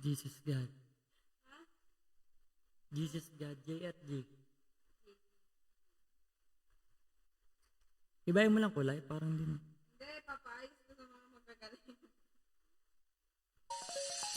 Jesus God. Jesus God, J at J. Ibahin mo lang kulay, parang din. Hindi, papayos ko sa mga magagaling.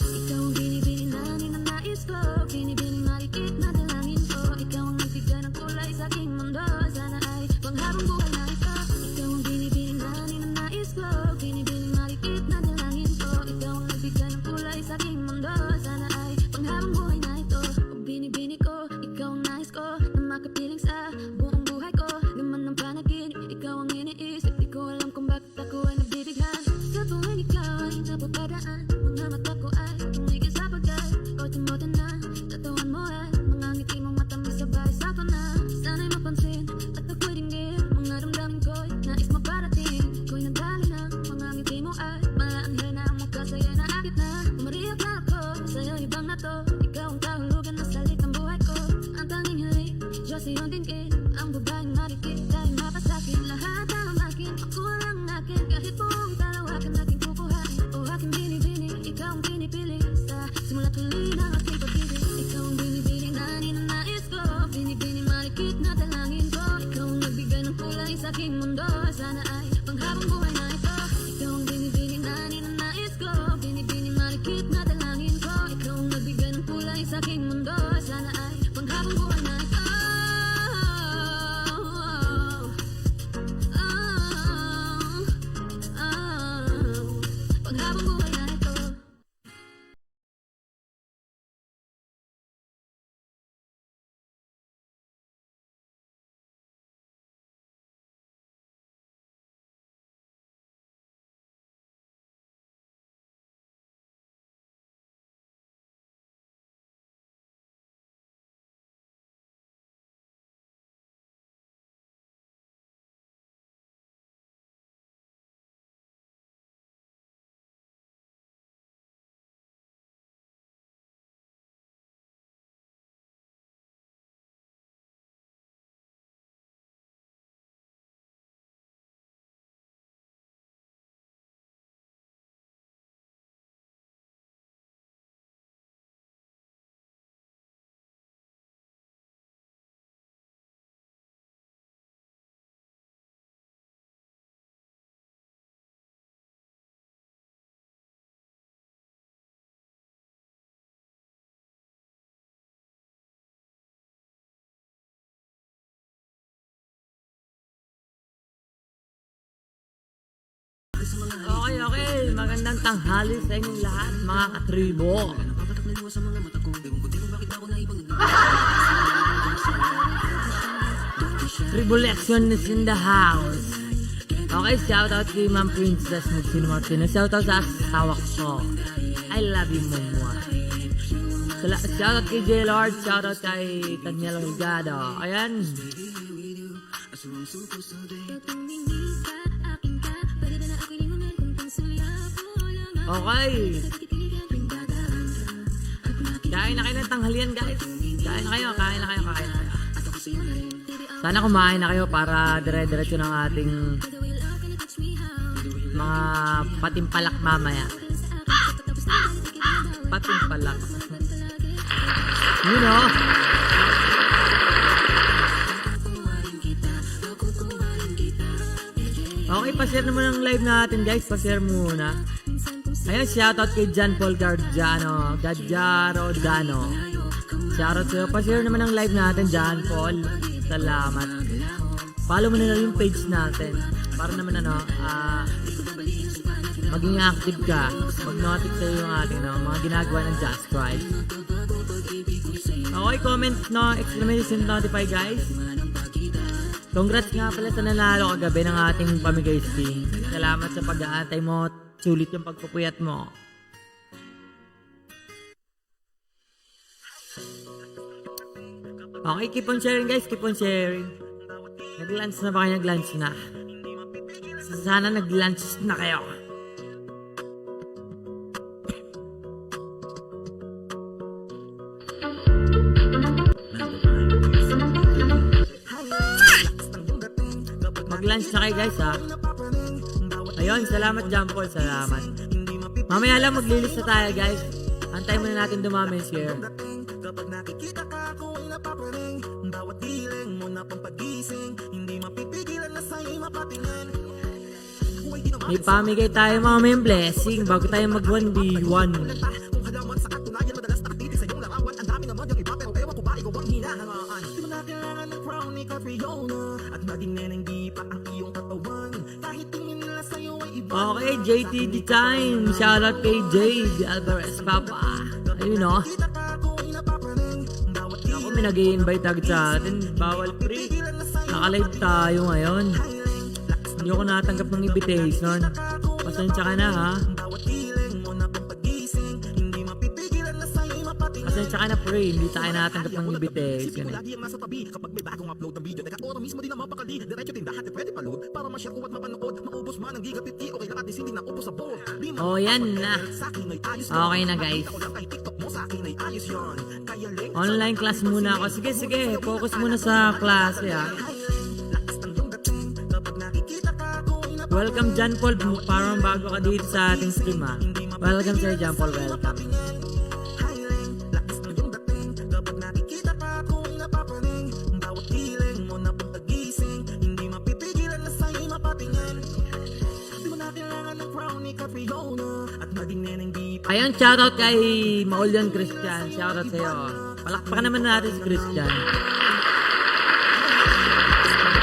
Ikaw ang binibini na ninanais ko, binibining marikit na dalangin ko. Ikaw ang nagbigay ng kulay sa aking mundo, sana ay panghabang buhay na ito. Ikaw ang binibini na ninanais ko, binibining marikit na dalangin ko. Ikaw ang nagbigay ng kulay sa aking mundo, sana ay panghabang buhay na ito. Pag binibini ko, ikaw ang nais ko, na makapiling sa buong buhay ko. Laman ng panaginip, ikaw ang iniisip, di ko alam kung bakit ako ay nabibighan. Sa tuwing ikaw ay napapadaan, mga mata ko ay tumigil sa pagdal. O tumutin na, tatawan mo ay mga ngiti mong matamis sabay sa ko na. Sana'y mapansin at ako'y dinggin, mga damdamin ko'y nais maparating. Ako'y nagdali na, mga ngiti mo ay malaanghel na ang mukha sa'yo'y naakit na. Umariyak na ako, sa'yo ibang na to. Ikaw ang kahulugan na salit ng buhay ko. Ang tanging hiling, Diyos iyong dinggin. Ang babaeng marikit ay mapasakit. Lahat ang akin, ako lang akin. Kahit buong talawakan aking kukuhain. O aking binibini, ikaw ang pinipili. Sa simula't huli ng aking pag-ibig. Ikaw ang binibini na ninanais ko. Binibini marikit na dalangin ko. Ikaw ang nagbigay ng kulay sa aking mundo. Sana ay panghabang buhay na ito. Ikaw ang binibini na ninanais ko. Binibini marikit na dalangin ko. Ikaw ang nagbigay ng kulay sa aking mundo. Sana ay panghabang buhay na ito. Panghabang buhay na ito. Okay. Magandang tanghali sa inyong lahat, mga katribo. Tribulection is in the house. Okay, shout out kay Ma'am Princess Maxine Martinez. Shout out sa asawa ko. I love you, Mumwa. Shout out kay J. Lord. Shout out kay Daniel Higado. Ayan. Okay. Kain na kayo ng tanghalian, guys. Kain na kayo. Sana kumain na kayo para dire-diretso ng ating mga patimpalak mamaya. Patimpalak. You know. Okay, pa-share naman ang live natin, guys. Pa-share muna. Ayan, shoutout kay John Paul Gardiano. Shoutout sa'yo. Pa-share naman ang live natin, John Paul. Salamat. Follow mo na lang yung page natin. Para naman maging active ka. Mag-notif sa'yo yung ating mga ginagawa ng Just Right. Okay, comment exclamation notify, guys. Congrats nga pala sa nanalo kagabi ng ating pamigay sting. Salamat sa pag-aantay mo. Sulit yung pagpupuyat mo. Okay, keep on sharing, guys. Keep on sharing. Nag-lunch na ba kayo? Nag-lunch na. Sana nag-lunch na kayo. Mag-lunch na kayo, guys, ha. Ayun, salamat, John Paul. Salamat. Mamaya lang maglilis na tayo, guys. Antay muna natin dumami yung share. Kapag nakikita ka ako ay napaparing, bawat diling mo na pampagising, hindi mapipigilan na sa'yo'y mapatingin. Kung ay di naman May pamigay tayo mga may blessing bago tayo mag 1v1. kung halaman sa katunayan, madalas nakatitig sa iyong larawan. Ang dami naman yung iba pero ewan ko ba ikaw ang hinahangaan. Di mo na kailangan ng crown ni Catriona at maging nenenggi pa ang iyong katawan. Kahit tingin nila sa'yo ay iba. Okay, JTD time. Shoutout kay Jade Alvarez Papa. Ayun o. Kita ka ako ay napaparing, bawat Ako may nag-i-invite agad sa atin. Bawal free. Nakalive tayo ngayon. Hindi ako natanggap ng invitation. Pasensya ka na ha. bawat diling mo na pampagising, hindi mapipigilan na sa'yo'y mapatingin. Pasensya ka na free. Hindi tayo natanggap ng invitation. Lagi ang nasa tabi kapag may bagong upload ng video. Teka, oras mismo din naman pakali. Diretso tindahan at pwede pa-load para ma-share ko at mapanood. Maubos man ang gigapit okay lang at hindi na ubos sa bowl. Di man Oh, yan na. sa akin ay ayos Okay na guys. ako lang kay TikTok mo, sa akin ay ayos yun. Kaya link Online class muna ako. Sige, sige. Focus muna sa klase ha. lakas ng iyong dating. Kapag nakikita ka ako ay Welcome John Paul. Parang bago ka dito sa ating stream ha. Welcome Sir John Paul. Welcome. highling. Lakas ng iyong dating. Kapag nakikita ka ako ay napaparing. Bawat diling mo na pampagising, hindi mapipigilan na sa'yo'y mapatingin. Di mo na kailangan ng crown ni Catriona at maging nenenggi pa. Ayun, shoutout kay Maulyan Christian. Shoutout sa'yo. Palakpakan naman natin si Christian.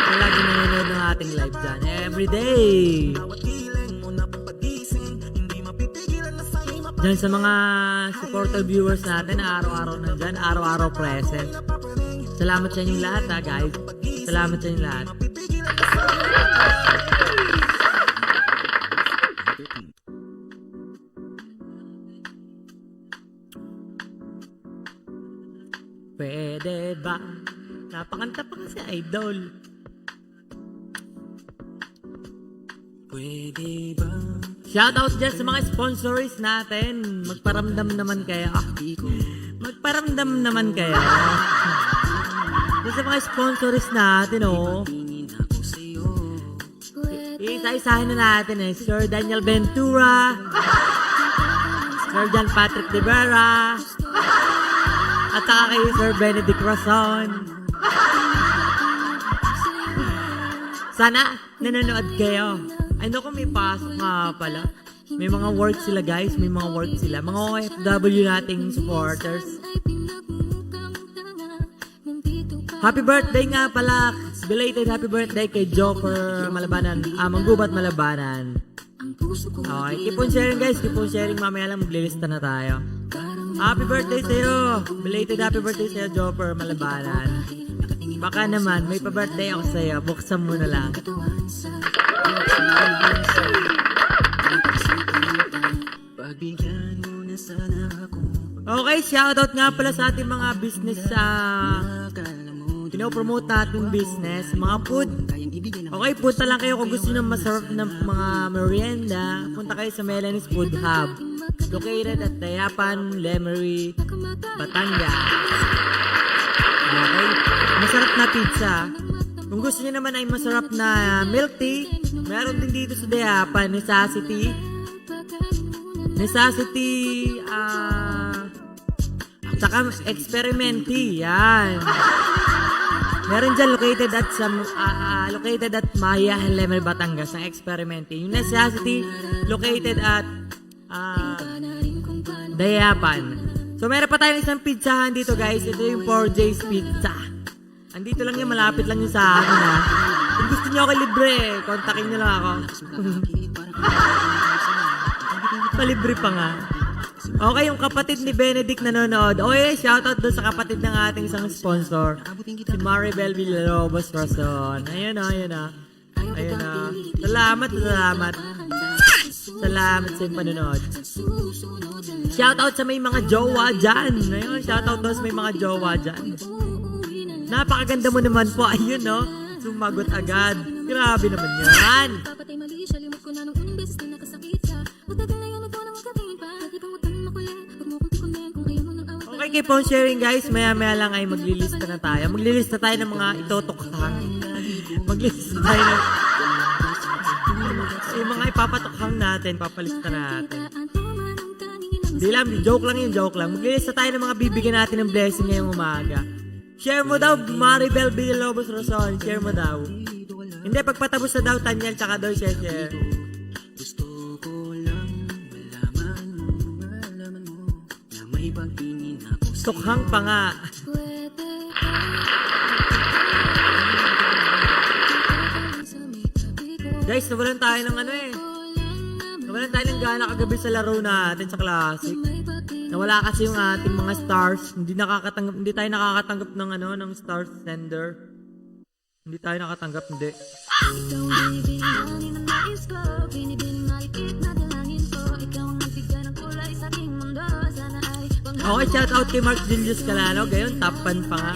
Siya lagi nanonood ng ating live dyan. Everyday. Bawat diling mo na pampagising, hindi mapipigilan na sa'yo'y mapatingin. Dyan sa mga supporter viewers natin na araw-araw nandyan, araw-araw present. Salamat sa inyong lahat ha guys. Salamat sa inyong lahat. Pwede ba? Napakanta pa kasi idol. Pwede ba? Shoutout dyan sa mga sponsors natin. Magparamdam naman kayo. Magparamdam naman kayo. Dyan sa mga sponsors natin, oh. Isa-isahin na natin eh. Sir Daniel Ventura. Sir John Patrick De Vera. At saka kay Sir Benedict Rason. Sana nanonood kayo. Ay naku, may pasok nga pala. May mga work sila guys. May mga work sila. Mga OFW nating supporters. Happy birthday nga pala. Belated happy birthday kay Joker Malabanan. Manggubat Malabanan. Okay, keep on sharing guys. Keep on sharing. Mamaya lang maglilista na tayo. Happy birthday sa'yo. Belated happy birthday sa'yo, Joker Malabanan. Baka naman, may pa-birthday ako sa'yo. Buksan mo na lang. Okay, shoutout nga pala sa ating mga business sa pinopromote natin business, mga food. Okay, punta lang kayo kung gusto nyo masarap ng mga merienda. Punta kayo sa Melanie's Food Hub. Located at Dayapan, Lemery, Batangas. Okay, masarap na pizza. Kung gusto nyo naman ay masarap na milk tea, meron din dito sa Dayapan, Necessity, saka Experiment tea, yan. Meron dyan located at Maya, Lemery, Batangas, ang Experiment tea. Yung Necessity, located at Dayapan. So meron pa tayong isang pizzahan dito guys. Ito yung 4J's Pizza. Andito lang yung malapit lang yung sa akin ha. Kung gusto nyo ako libre, kontakin nyo lang ako. Palibre pa nga. Okay, yung kapatid ni Benedict nanonood. Okay, shoutout doon sa kapatid ng ating isang sponsor. Si Maribel Villalobos Rason. Ayun o, ayun o. Ayun o. Salamat. Salamat sa iyong panonood. Shoutout sa may mga jowa dyan. Ayun, shoutout doon sa may mga jowa dyan. Napakaganda mo naman po. Ayun no. Sumagot agad. Grabe naman yan. Papatay mali siya, limot ko na nung unang beses na nakasakit siya. Matagal na yun, wag mo nang magkatingin pa. Nakipangutan mo makulit, wag mo kong tikunin kung ayaw mo nang awat. Okay, keep on sharing guys. Maya-maya lang ay maglilista na tayo. Maglilista tayo ng mga itotokhang. Maglilista tayo ng yung mga ipapatokhang natin, papalista natin. Ang tama ng kaningin Di lang, joke lang yun, joke lang. Maglilista tayo ng mga bibigyan natin ng blessing ngayong umaga. Share mo daw, Maribel Villalobos Roson. Share mo daw. Hindi, pagpatapos na daw, Tanyel, tsaka daw share. Gusto ko lang malaman mo na may pagtingin ako Tukhang pa nga. Guys, nawalan tayo ng ano eh. Nawalan tayo ng gana kagabi sa laro natin sa Classic. Nawala kasi yung ating mga stars. Hindi tayo nakakatanggap ng ano, ng star sender. Hindi tayo nakatanggap, hindi. Okay, shout out kay Mark Julius Calano. Gayon, top 1 pa nga.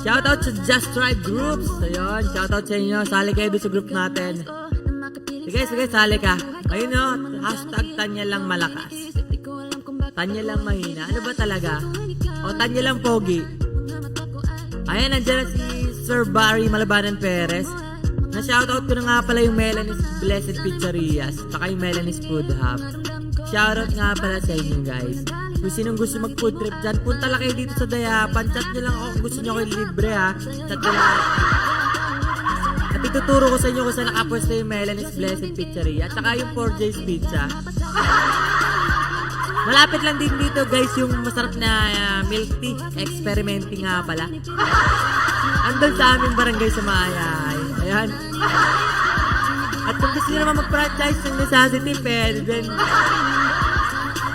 Shout out sa Just Tribe Groups. Ayun, shout out sa inyo. Sali kayo doon sa group natin. Sige, sali ka. Ayun o, hashtag Tanya lang malakas. Tanya lang mahina. Ano ba talaga? O Tanya lang pogi. Ayan, nandiyan na si Sir Barry Malabanan Perez. Na-shoutout ko na nga pala yung Melanie's Blessed Pizzerias saka yung Melanie's Food Hub. Shoutout nga pala sa inyo guys. Kung sinong gusto mag-food trip dyan, punta lang kayo dito sa Dayapan. Chat nyo lang ako kung gusto nyo kayo libre ha. Chat nyo lang. At ituturo ko sa inyo kung saan nakapwesto yung Melanie's Blessed Pizzeria at saka yung 4J's Pizza. Malapit lang din dito guys yung masarap na milk tea. Experimenting nga pala. Andun sa aming barangay sa Maayay. Ayan. At kung gusto nyo naman mag-franchise ng Necessity, pwede din.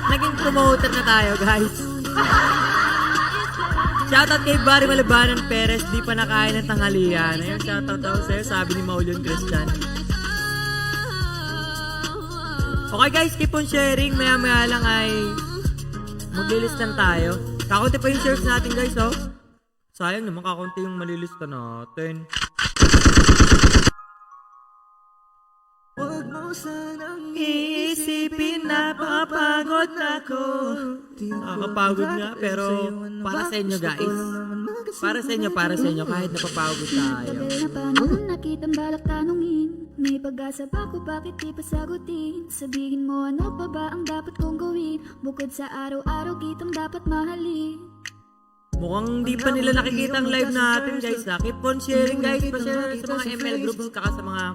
Naging promoter na tayo guys. Shoutout kay Barry Malabanan Perez, di pa nakain ng tanghalian. Ayun, shoutout daw sa'yo, sabi ni Maulion Christian. Okay guys, keep on sharing. Maya lang ay maglilistan tayo. Kakunti pa yung shares natin guys, oh. Sayang naman, kakunti yung malilista natin. Huwag mo sanang Iisipin na papagod na ko. Nakakapagod nga, pero para sa inyo guys. Para sa inyo, kahit napapagod tayo. Tagal na panahon nakitang balak tanungin. May pag-asa ba ko, bakit di pa sagutin? Sabihin mo ano pa ba ang dapat kong gawin? Bukod sa araw-araw kitang dapat mahalin. Mukhang di pa nila nakikita ang live natin guys ha. Keep on sharing guys. Pa-share sa mga ML groups kaka sa mga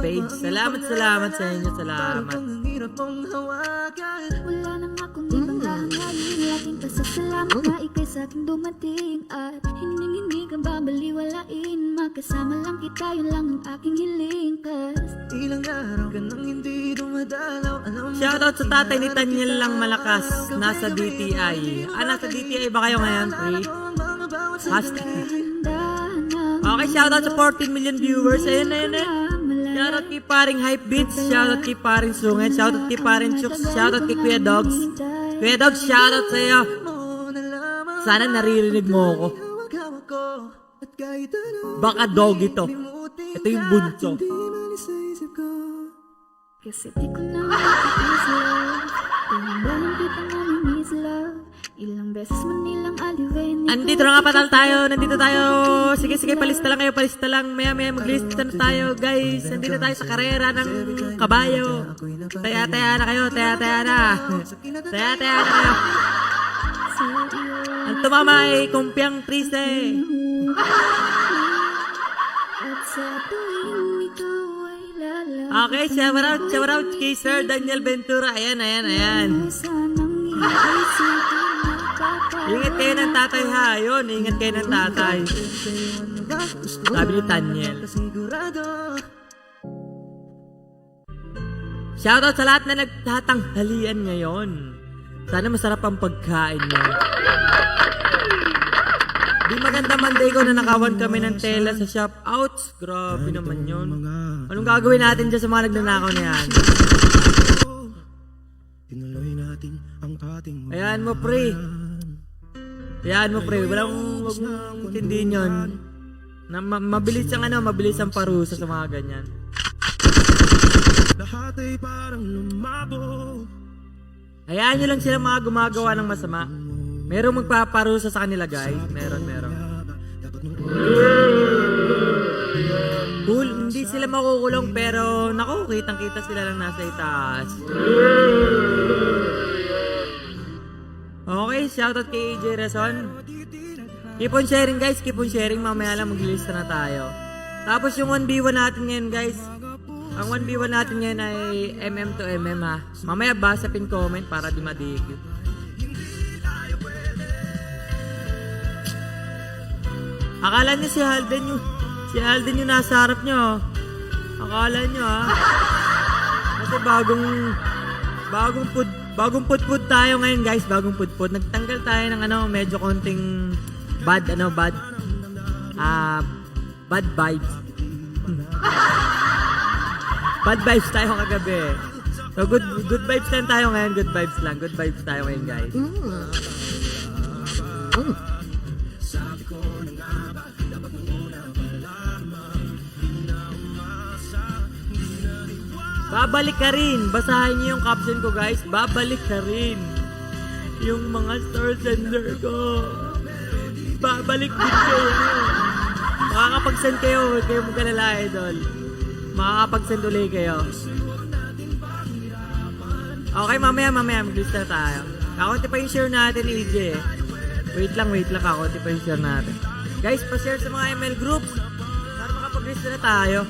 page. Salamat sa inyo. Salamat. Wala nang akong ibang hahangarin. Laking pasasalamat na ikay sa'king dumating. At hindi kang babaliwalain. Magkasama lang kita, yun lang ang aking hiling. Ilang araw ka nang hindi dumadalaw. Shoutout sa tatay ni Tanyel lang malakas. Nasa DTI. Nasa DTI ba kayo ngayon, pre? Hashtag. Okay, shoutout sa 14 million viewers. Ayun. Shoutout kay paring Hypebeats. Shoutout kay paring Sungit. Shoutout kay paring Chooks. Shoutout kay Kuya Dogs. Kuya Dogs, shoutout sa'yo. Sana naririnig mo ako. Baka dog ito. Ito yung bunso. Kasi di ko na makikis love. Tingnan kita namimiss love. Ilang beses man nilang aliwen. Andito na nga patal tayo. Nandito tayo. Sige, palista lang kayo. Palista lang. Maya maglista na tayo guys. Nandito tayo sa karera ng kabayo. Taya-taya na kayo. Taya-taya na. Taya-taya na kayo. Ang tumama ay kumpiang triste. At sa tuwing ikaw ay lalaki. Okay, shout out kay Sir Daniel Ventura. Ayan. Sanang iisipin na papay. Ingat kayo ng tatay ha. Yun, ingat kayo ng tatay. Sabi ni Tanyel. Shoutout sa lahat na nagtatanghalian ngayon. Sana masarap ang pagkain nyo. Di maganda Monday ko na nakawan kami ng tela sa shop. Ouch! Grabe naman yun. Anong gagawin natin dyan sa mga nagnanakaw na yan? Ayan mo pre. Walang huwag mong intindihin yun. Na mabilis ang parusa sa mga ganyan. Hayaan nyo lang sila mga gumagawa ng masama. Merong magpaparusa sa kanila guys. Meron. Cool, hindi sila makukulong pero naku, kitang-kita sila lang nasa itaas. Okay, shoutout kay AJ Rason. Keep on sharing guys, keep on sharing. Mamaya lang maglilista na tayo. Tapos yung 1v1 natin ngayon guys. Ang 1v1 natin ngayon ay MM to MM ha. Mamaya basa pin comment para di madigil. Akala niyo si Halden yung nasa harap niyo. Akala niyo ha. Kasi bagong putput tayo ngayon guys, bagong putput. Nagtanggal tayo ng medyo konting bad vibes. Bad vibes tayo kagabi. So good vibes lang tayo ngayon, good vibes tayo ngayon guys. Babalik ka rin. Basahin niyo yung caption ko guys. Babalik ka rin. Yung mga star sender ko. Babalik din kayo. Makakapag-send kayo. Huwag kayo magkalala idol. Makakapag-send ulit kayo. Okay, mamaya mag-lista tayo. Kakunti pa yung share natin EJ. Wait lang. Kakunti pa yung share natin. Guys, pa-share sa mga ML groups. Para makapag-lista na tayo.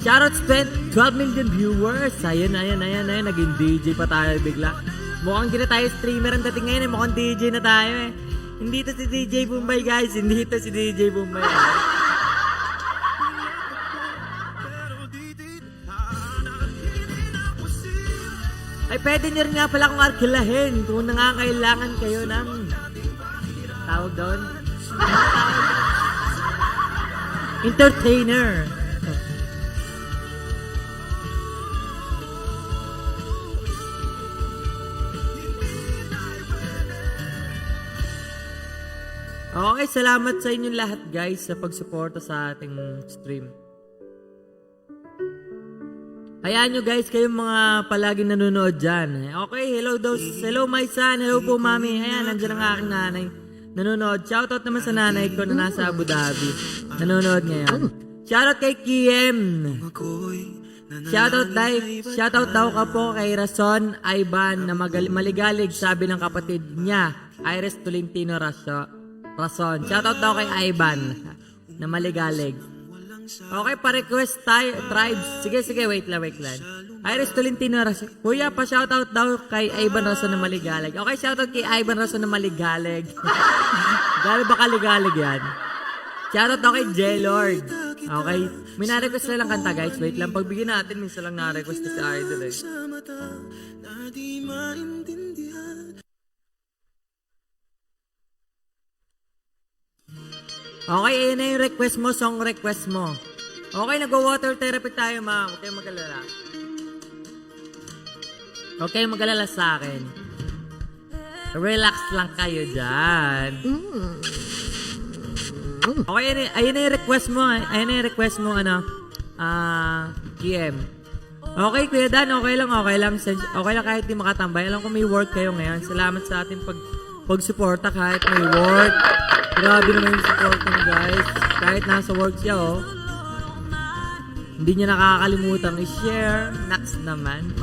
Shoutout spent 12 million viewers. Ayun. Naging DJ pa tayo bigla. Mukhang di na tayo streamer ang dating ngayon. Mukhang DJ na tayo eh. Hindi to si DJ Bombay guys. Hindi to si DJ Bombay. Ay, pwede nyo rin nga pala kung arkilahin kung nangangailangan kayo ng tawag doon. Entertainer. Okay, salamat sa inyong lahat guys sa pagsuporta sa ating stream. Hayaan nyo guys, kayong mga palaging nanonood dyan. Okay, hello my son, hello po mami. Ayan, nandiyan ang aking nanay. Nanonood. Shoutout naman sa nanay ko na nasa Abu Dhabi. Nanonood ngayon. Shoutout kay Kiem. Shoutout daw ka po kay Rason Ivan na maligalig, sabi ng kapatid niya, Iris Tolentino Rason. Shoutout daw kay Ivan na maligalig. Okay, pa-request tayo, tribes. Sige, wait lang. Iris Tolentino Rason. Kuya, pa-shoutout daw kay Ivan Rason na maligalig. Okay, shoutout kay Ivan Rason na maligalig. Gano'n ba kaligalig yan? Shoutout daw kay J-Lord. Okay, may na-request na lang kanta guys. Wait lang, pagbigyan natin, minsan lang na-request na si Idol eh. Okay, ayun na yung request mo, song request mo. Okay, nag-water therapy tayo, ma'am. Huwag kayong mag-alala. Huwag kayong mag-alala sa akin. Relax lang kayo dyan. Okay, ayun na yung request mo. Ayun na yung request mo, KM. Okay, Kuya Dan, okay lang. Okay lang kahit di makatambay. Alam ko may work kayo ngayon. Salamat sa ating pag-suporta kahit may work. Grabe naman yung support niyo guys. Kahit nasa work siya hindi niya nakakalimutan i-share. Next naman.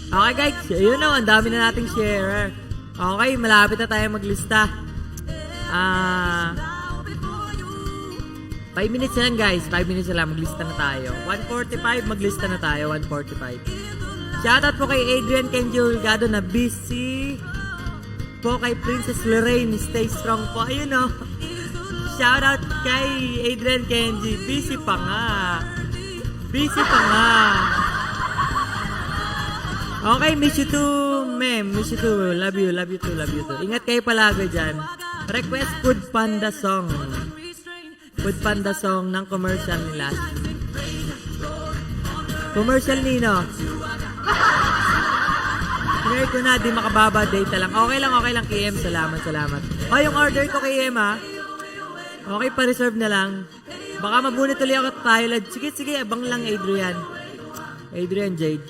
Okay guys, yun ang dami na nating share. Okay, malapit na tayo maglista. 5 minutes lang guys. 5 minutes lang, maglista na tayo. 1:45, maglista na tayo. 1:45. Shoutout po kay Adrian Kenji Hulgado na busy po kay Princess Lorraine. Stay strong po. Ayun o. Shoutout kay Adrian Kenji. Busy pa nga. Okay, miss you too, ma'am. Miss you too. Love you too. Ingat kayo palagi dyan. Request Food Panda song. Food Panda song ng commercial nila. Commercial nino. Pinare ko na, di makababa, data lang. Okay lang, KM. Salamat. O, yung order ko, KM, ha? Okay, pa-reserve na lang. Baka mabunit ulit ako tayo. Sige, abang lang, Adrian Jade.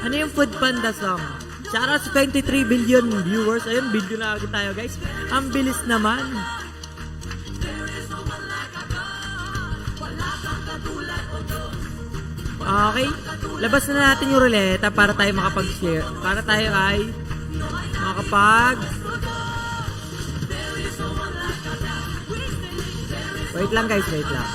Ano yung Food Panda song? Shoutout sa 23 billion viewers. Ayun, video na agad tayo guys. Ang bilis naman. Okay, labas na natin yung ruleta para tayo makapag-share. Para tayo ay makapag... Wait lang guys, wait lang.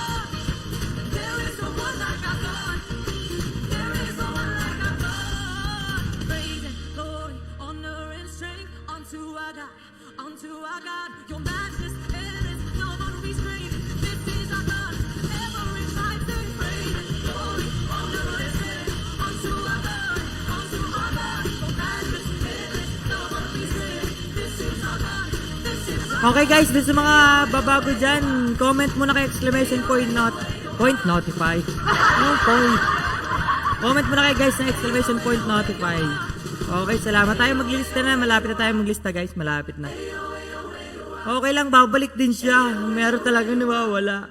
Okay guys, dun sa mga babago dyan, comment muna kay exclamation point notify. Anong point? Comment muna kay guys na exclamation point notify. Okay, salamat. Tayo maglilista na. Malapit na tayo maglista guys. Malapit na. Okay lang, babalik din siya. Meron talagang nawawala.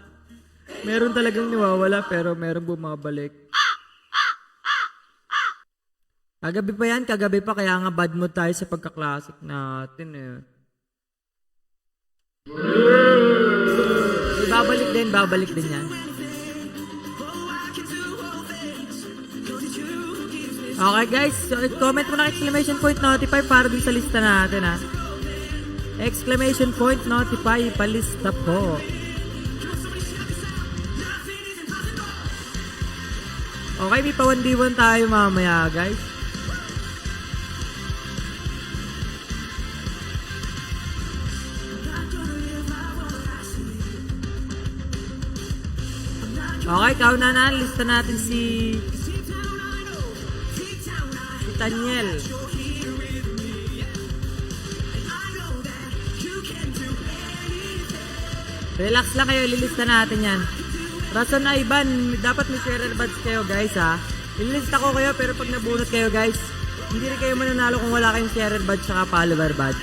Meron talagang nawawala pero meron bumabalik. Kagabi pa yan, kagabi pa. Kaya nga bad mood tayo sa pagka-classic natin eh. Babalik din yan. Okay guys, so comment mo na exclamation point notify para dun sa lista natin ha. Exclamation point notify, palista po. Okay, may pa 1v1 tayo mamaya guys. Okay, kauna na, lista natin si Daniel. Relax lang kayo, ililista natin yan. Rason na Ivan, dapat may sharer badge kayo guys ha. Ililista ko kayo pero pag nabunot kayo guys, hindi rin kayo mananalo kung wala kayong sharer badge saka follower badge.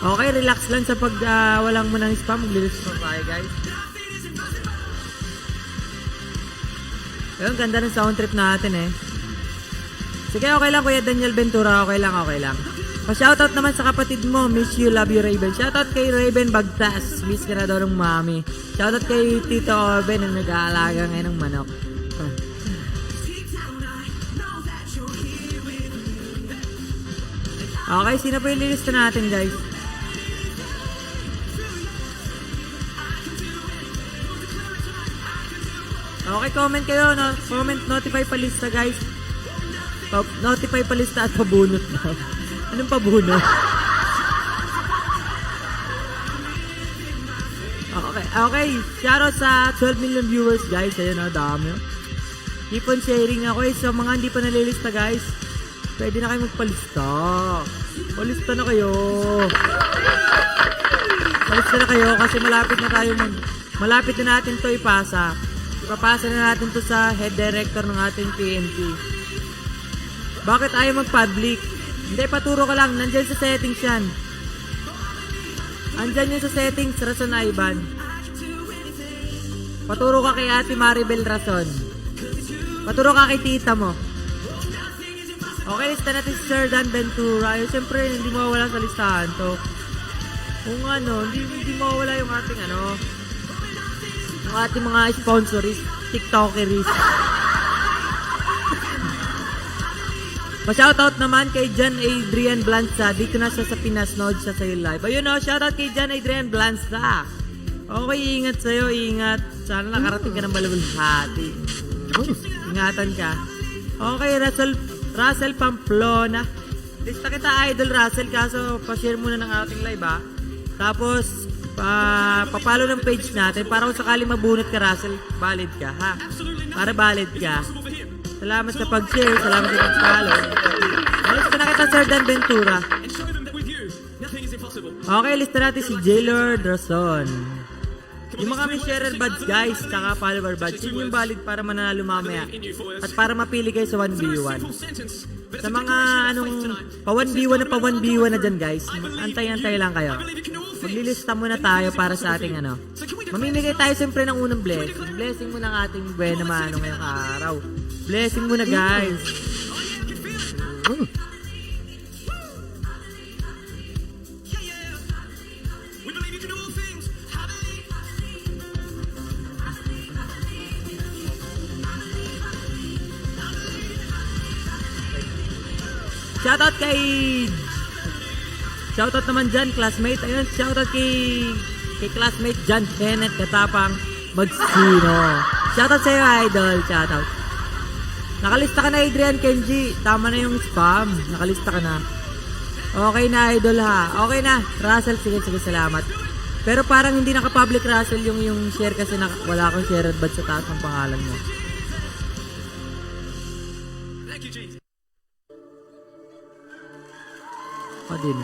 Okay, relax lang sa pag walang munang spam, maglilista pa tayo guys. Ayun, ganda ng sound trip natin eh. Sige, okay lang Kuya Daniel Ventura, okay lang. Pa-shoutout naman sa kapatid mo, miss you, love you Raven. Shoutout kay Raven Bagtas, miss ka na daw ng mami. Shoutout kay Tito Oben na nag-aalaga ngayon ng manok. Okay, sino po yung lilista natin guys? Okay, comment kayo, no? Comment, notify palista guys. Notify palista at pabunot daw. Anong pabunot? Okay. Shoutout sa 12 million viewers guys. Ayun na, dami. Keep on sharing ako. Sa mga hindi pa nalilista guys, pwede na kayo magpalista. Palista na kayo. Palista na kayo kasi malapit na natin to ipasa. Ipapasa na natin to sa head director ng ating PNP. Bakit ayaw mag-public? Hindi, paturo ka lang. Nandyan sa settings yan. Andyan yun sa settings, Rason Ivan. Paturo ka kay Ate Maribel Rason. Paturo ka kay tita mo. Okay, lista natin si Sir Dan Ventura. Siyempre, hindi mawawala sa listahan to. Kung hindi mawawala yung ating yung ating mga sponsorist, tiktokeries. Pa-shoutout naman kay John Adrian Blanza. Dito na siya sa Pinas, nood siya sa'yo live. Ayun shoutout kay John Adrian Blanza. Okay, ingat sa'yo, ingat. Sana nakarating ka ng balabulhati. Ingatan ka. Okay, Russell Pamplona. Lista kita idol Russell, kaso pa-share muna ng ating live ha. Tapos, papalo ng page natin para kung sakaling mabunot ka Russell, valid ka ha. Para valid ka. Salamat sa pag-share, salamat sa pag-follow. Lista na kita Sir Dan Ventura. Okay, lista natin si J-Lord Rason. Yung mga may sharer badge guys, saka follower badge, yun yung valid para mananalo mamaya. At para mapili kayo sa 1v1. Sa mga pa 1v1 na dyan guys, antay-antay lang kayo. Maglilista muna tayo para sa ating mamimigay tayo siyempre ng unang blessing. Blessing muna ng ating buena mano ngayong araw. Blessing muna guys. We believe you can do all things. I believe. Shoutout kay... Shoutout naman dyan, classmate. Ayun, shoutout kay classmate John Kenneth Katapang Magsino. Shoutout sa'yo, idol. Shoutout. Nakalista ka na, Adrian Kenji. Tama na yung spam. Nakalista ka na. Okay na, idol ha. Okay na. Russell, sige, salamat. Pero parang hindi naka-public, Russell, yung share kasi wala akong share badge sa taas ng pangalan mo. Thank you, Jesus. O din.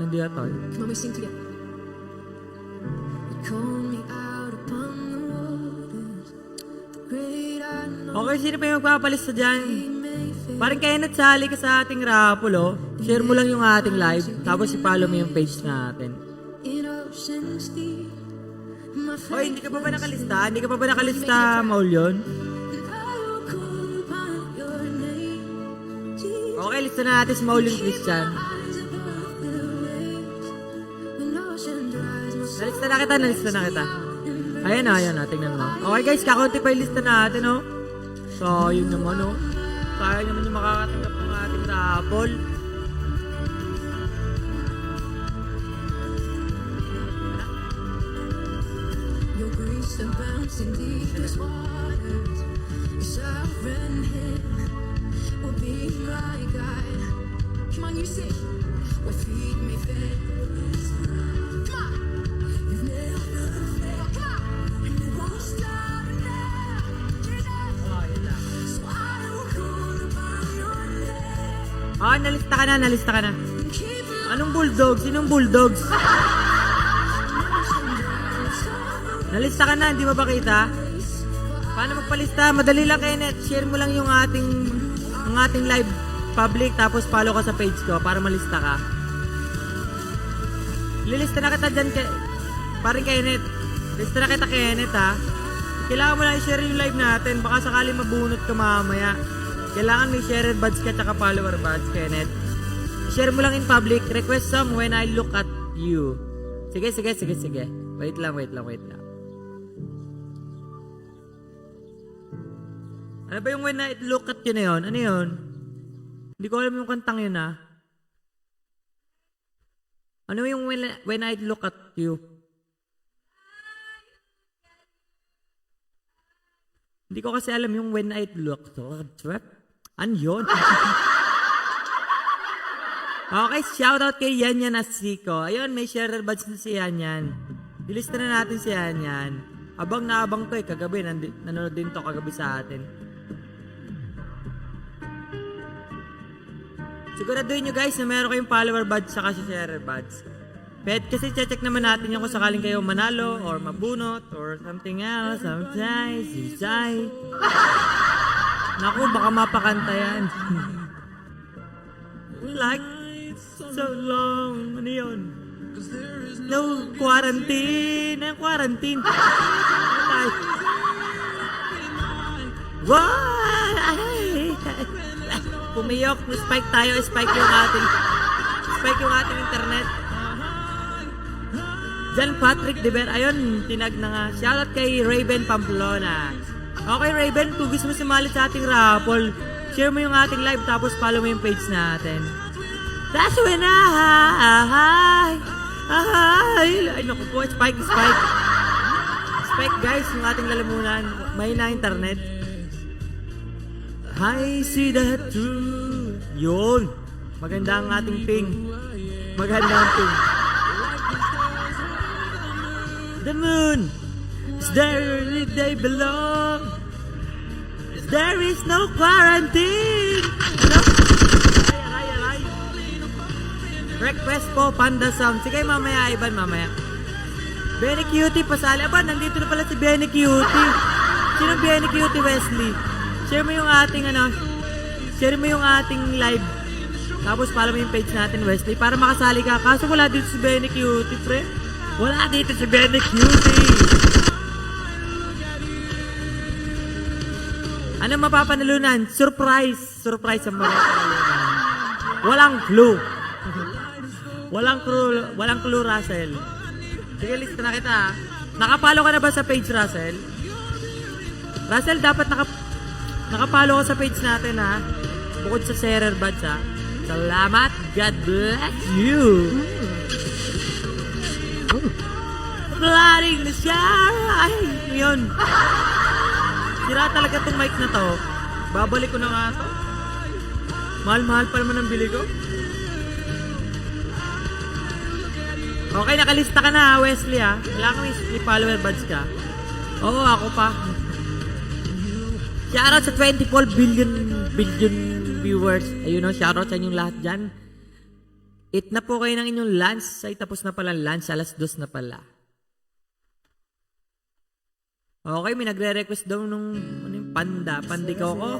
Hindi ata. Come on, we sing together. You call me out upon the waters, the great unknown. Okay, sino pa yung magpapalista dyan? Parang Kenneth, sali ka sa ating raffle, oh. Share mo lang yung ating live, tapos i-follow mo yung page natin. In oceans deep, my Oy, hindi ka pa ba nakalista? Hindi ka pa ba nakalista, Maul yun? and I will call upon your name. Jesus, Okay, lista na natin si Maul yung Christian. eyes above the waves. When ocean dries, my soul Nalista na kita. Ayan na, tingnan mo. Okay guys, kakaunti pa yung lista natin, oh. So, yun naman, oh. Kaya naman yung makakatanggap ng ating raffle. Your grace abounds in deepest waters. Your sovereign hand will be my guide. Come on, you sing. What feed me fails. Come on. You've never failed. Come on. And you won't stop now. Jesus. Oh, yun lang. So I will call upon your name. Ah, nalista ka na. And keep my Anong bulldogs? Sinong bulldogs? Nalista ka na, hindi mo ba kita? Paano magpalista? Madali lang, Kenneth. Share mo lang yung ating live public, tapos follow ka sa page ko para malista ka. Lilista na kita dyan, paring Kenneth. Lista na kita, Kenneth, ha? Kailangan mo lang i-share yung live natin. Baka sakali mabunot ka mamaya. Kailangan may share badge ka tsaka follower badge, Kenneth. Share mo lang in public. Request song when I look at you. Sige. Wait lang. Ano ba yung when I look at you na yun? Ano yun? Hindi ko alam yung kantang yun, ha? Ano yung when I look at you? Hindi ko kasi alam yung when I look. Ano yun? Okay, shoutout kay Yanyan Asiko. Ayun, may sharer badge na si Yanyan. Ilista na natin si Yanyan. Abang na abang to eh. Kagabi, nanonood din to kagabi sa atin. Siguraduhin nyo guys na meron kayong follower badge saka si sharer badge. Kasi check naman natin yung kung sakaling kayo manalo or mabunot or something else. Sisay. Naku, baka mapakanta yan. Like so long. Ano yun? No quarantine. Ano quarantine? What? Pumiyok. Spike tayo. Spike yung ating internet. Jan Patrick Deber. Ayun, tinag na nga. Shoutout kay Raven Pamplona. Okay, Raven, kung gusto mo sumali sa ating raffle, share mo yung ating live tapos follow mo yung page natin. That's when ay, naku po, Spike. Spike guys, yung ating lalamunan. May na internet. I see that truth. Yun. Maganda ang ating ping. The moon is there if they belong. There is no quarantine. Ano? Ay. Request po, Panda Sound. Sige, mamaya, Ivan, mamaya. Benny Cutie, pasali. Aba, nandito na pala si Benny Cutie. Sino Benny Cutie, Wesley? Share mo yung ating live. Tapos follow mo yung page natin, Wesley, para makasali ka. Kaso wala dito si Benny Cutie, pre. Wala dito si Benny Cutie. Ano mapapanalunan? Surprise! Surprise ang mapapanalunan. Walang clue. Walang clue, Russell. Sige, lista na kita. Nakapalo ka na ba sa page, Russell? Russell, dapat nakapalo ka sa page natin, ha? Bukod sa Serer Buds, ha? Salamat. God bless you. Flying na siya. Ay, yun. Sira talaga tong mic na to. Babalik ko na nga to. Mahal-mahal pa naman ang bili ko. Okay, nakalista ka na, Wesley, ha? Wala kang may follower buds ka. Oo, ako pa. Shoutout sa 24 billion viewers. Ayun o, shoutout sa inyong lahat dyan. Eat na po kayo ng inyong lunch. Ay, tapos na pala lunch. Alas 2 na pala. Okay, may nagre-request daw nung ano yung panda. Pandikaw ko.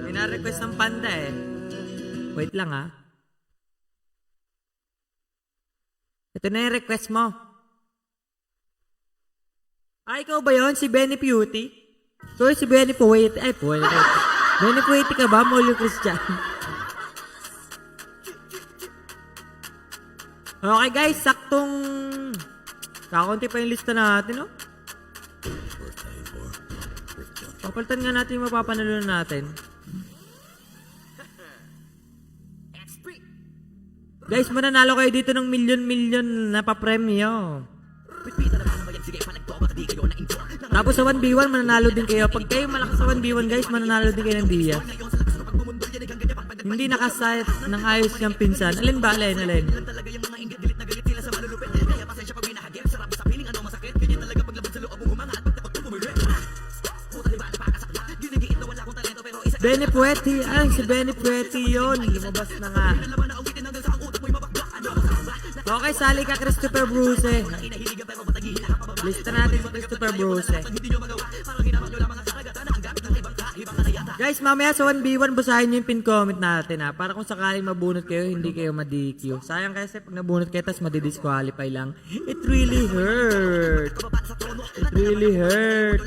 May na-request ng panda eh. Wait lang ha. Ito na yung request mo. Ay, ikaw ba yun? Si Benny Beauty? So, si Benny Puwete. Ay, Puwete. Benny Puwete ka ba? Molyo Christian. Okay guys, saktong kakunti pa yung lista natin, no? Papalitan nga natin yung mapapanalo natin. Guys, mananalo kayo dito ng milyon-milyon na papremyo. Tapos sa 1v1, mananalo din kayo. Pag kayo malakas sa 1v1 guys, mananalo din kayo ng diya. Hindi nakasayat ng ayos niyang pinsan. Alin ba? Alin? Benny Puwete. Ay, si Benny Puwete yun. Lumabas na nga. Okay, sali ka Christopher Bruce. Lista natin si Christopher Bruce. Guys, mamaya sa 1v1 basahin nyo yung pin comment natin ha. Para kung sakaling mabunot kayo, hindi kayo ma-DQ. Sayang kasi pag nabunot kayo, tas madidisqualify lang. It really hurts. It really hurts.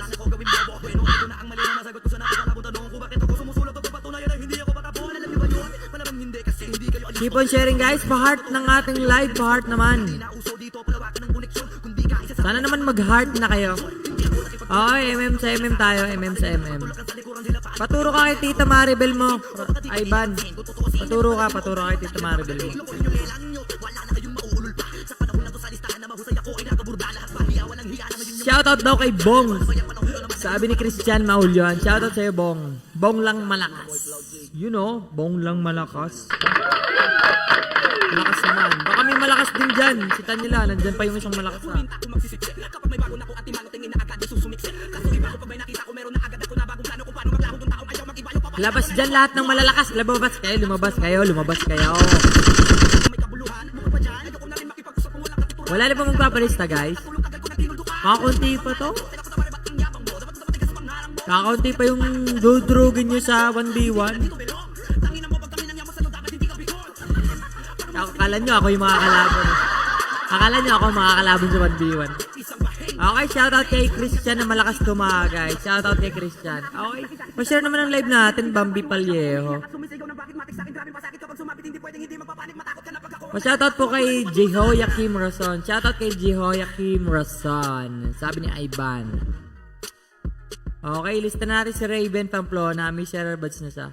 Keep on sharing guys. Pa-heart ng ating live. Pa-heart naman. Sana naman mag-heart na kayo. Okay, MM sa MM tayo. MM sa MM. Paturo ka kay Tita Maribel mo. Ivan. Paturo ka kay Tita Maribel mo. Shoutout daw kay Bong. Sabi ni Christian Maulyon. Shoutout sa'yo, Bong. Bong lang malakas. You know, Bong lang malakas. Malakas naman. Baka may malakas din dyan. Sitan nila. Nandyan pa yung isang malakas ha. Labas dyan lahat ng malalakas. Lumabas kayo. Wala na pa magpapalista guys. Kakaunti pa to. Kakaunti pa yung dudrugin nyo sa 1v1. Akala nyo ako yung makakalaban. Akala nyo ako makakalaban sa 1v1. Okay, shoutout kay Christian na malakas tumaga guys. Shoutout kay Christian. Okay, pa-share naman ang live natin, Bambi Palyeho. Pa-shoutout po kay Jehoiakim Rason. Shoutout kay Jehoiakim Rason. Sabi ni Ivan. Okay, lista natin si Raven Pamplona. May share buds na siya.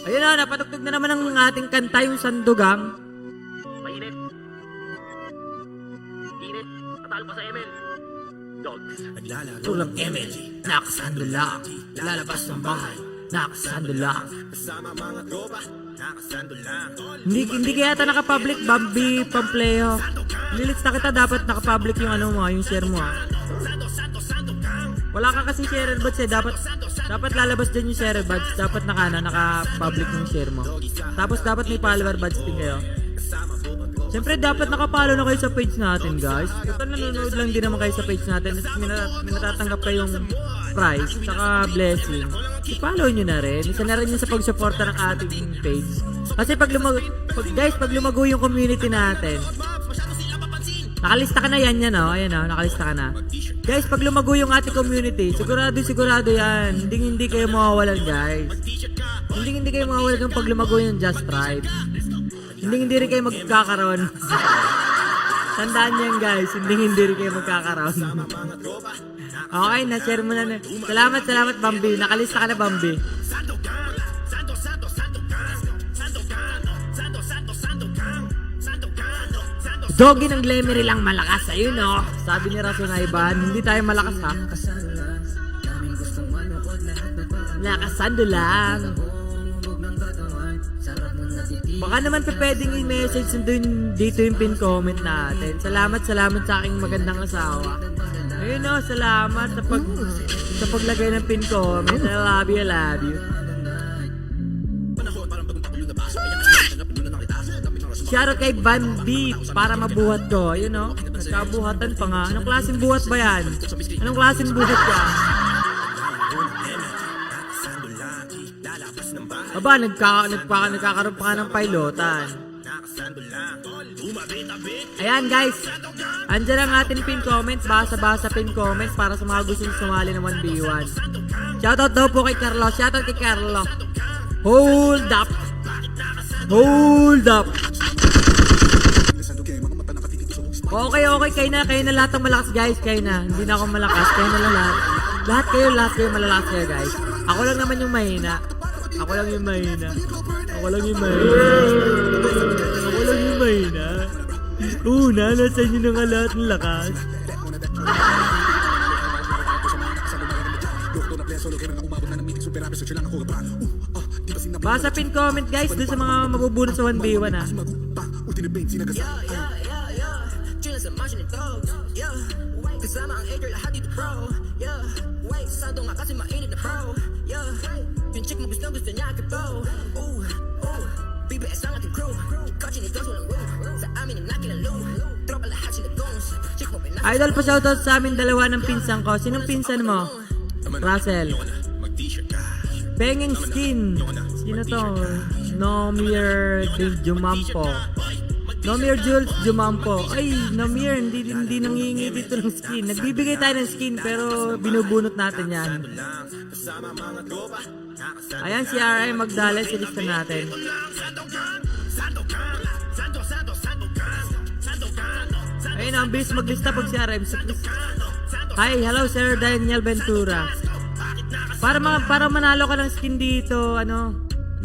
Ayun na, napatugtog na naman ang ating kanta, yung Sandugang. Mainit. Init. Natalo pa sa ML. Dogs. Tulang ML, nakasandulang. Lalabas ng bahay, nakasandulang. Hindi kaya ata naka-public, Bambi Pampleo. Nilista kita, dapat naka-public yung ano mo, yung share mo. Wala ka kasi share buds eh. Dapat lalabas din yung share buds. Dapat naka-public yung share mo. Tapos dapat may follower buds din kayo. Siyempre, dapat nakapalo na kayo sa page natin, guys. Total, nanonood lang din naman kayo sa page natin. May natatanggap kayong prize, saka blessing. I-follow nyo na rin. Isa na rin yun sa pag-supporta ng ating page. Kasi pag lumago yung community natin, nakalista ka na yan, ayan o, nakalista ka na. Guys, pag lumago yung ating community, sigurado yan. Hindi kayo mawawalan, guys. Hindi kayo mawawalan ng pag lumago yung Just Tribe. Hindi rin kayo magkakaroon. Tandaan nyo yan, guys. Hindi rin kayo magkakaroon. Okay, na-share mo na. Salamat, Bambi. Nakalista ka na, Bambi. Doggy ng Glemery lang malakas. Ayun, oh. Sabi ni Rason Ivan, hindi tayo malakas, ha? Nakasando lang. Baka naman pwedeng i-message dito yung pin comment natin. Salamat sa aking magandang asawa. Ayun o, salamat sa paglagay ng pin comment. I love you. Shoutout kay Bambi para mabuhat ko. Ayun o, nagkabuhatan pa nga. Anong klaseng buhat ba yan? Anong klaseng buhat yan? Aba, nagkakaroon pa ng pilotan. Ayan guys, andyan ang ating pin comment. Basa pin comment para sa mga gustong sumali ng 1v1. Shoutout daw po kay Carlo. Shoutout kay Carlo. Hold up. Okay, kayo na lahat ang malakas, guys. Kayo na, hindi na ako malakas. Kayo na lang lahat. Lahat kayo malalakas kayo, guys. Ako lang naman yung mahina. Una, nasa inyo na nga lahat ng lakas. Basa pin comment, guys, doon sa mga mabubunot sa 1v1, ha. Kasama ang Edgar lahat dito bro. Wait, sando nga kasi mainit na bro. Yung chick mo gusto niya agad bro. BBS ang ating crew. Kotse ni Ghost walang room. Sa amin ang nakinalo. Tropa lahat sila goons. Chick mo pinas. Idol, pa shoutout sa amin dalawa ng pinsan ko. Sinong pinsan mo? Russell. Pengeng Skin. Sino to? Nomir Jumampo. Nomir Jules Jumampo. Ay, Nomir, hindi nangingi dito ng skin. Nagbibigay tayo ng skin pero binubunot natin yan. Ayan si R.I. Magdalena, silista natin. Ayun, ang bilis maglista pag si R.I. Hi, hello Sir Daniel Ventura. Para manalo ka ng skin dito,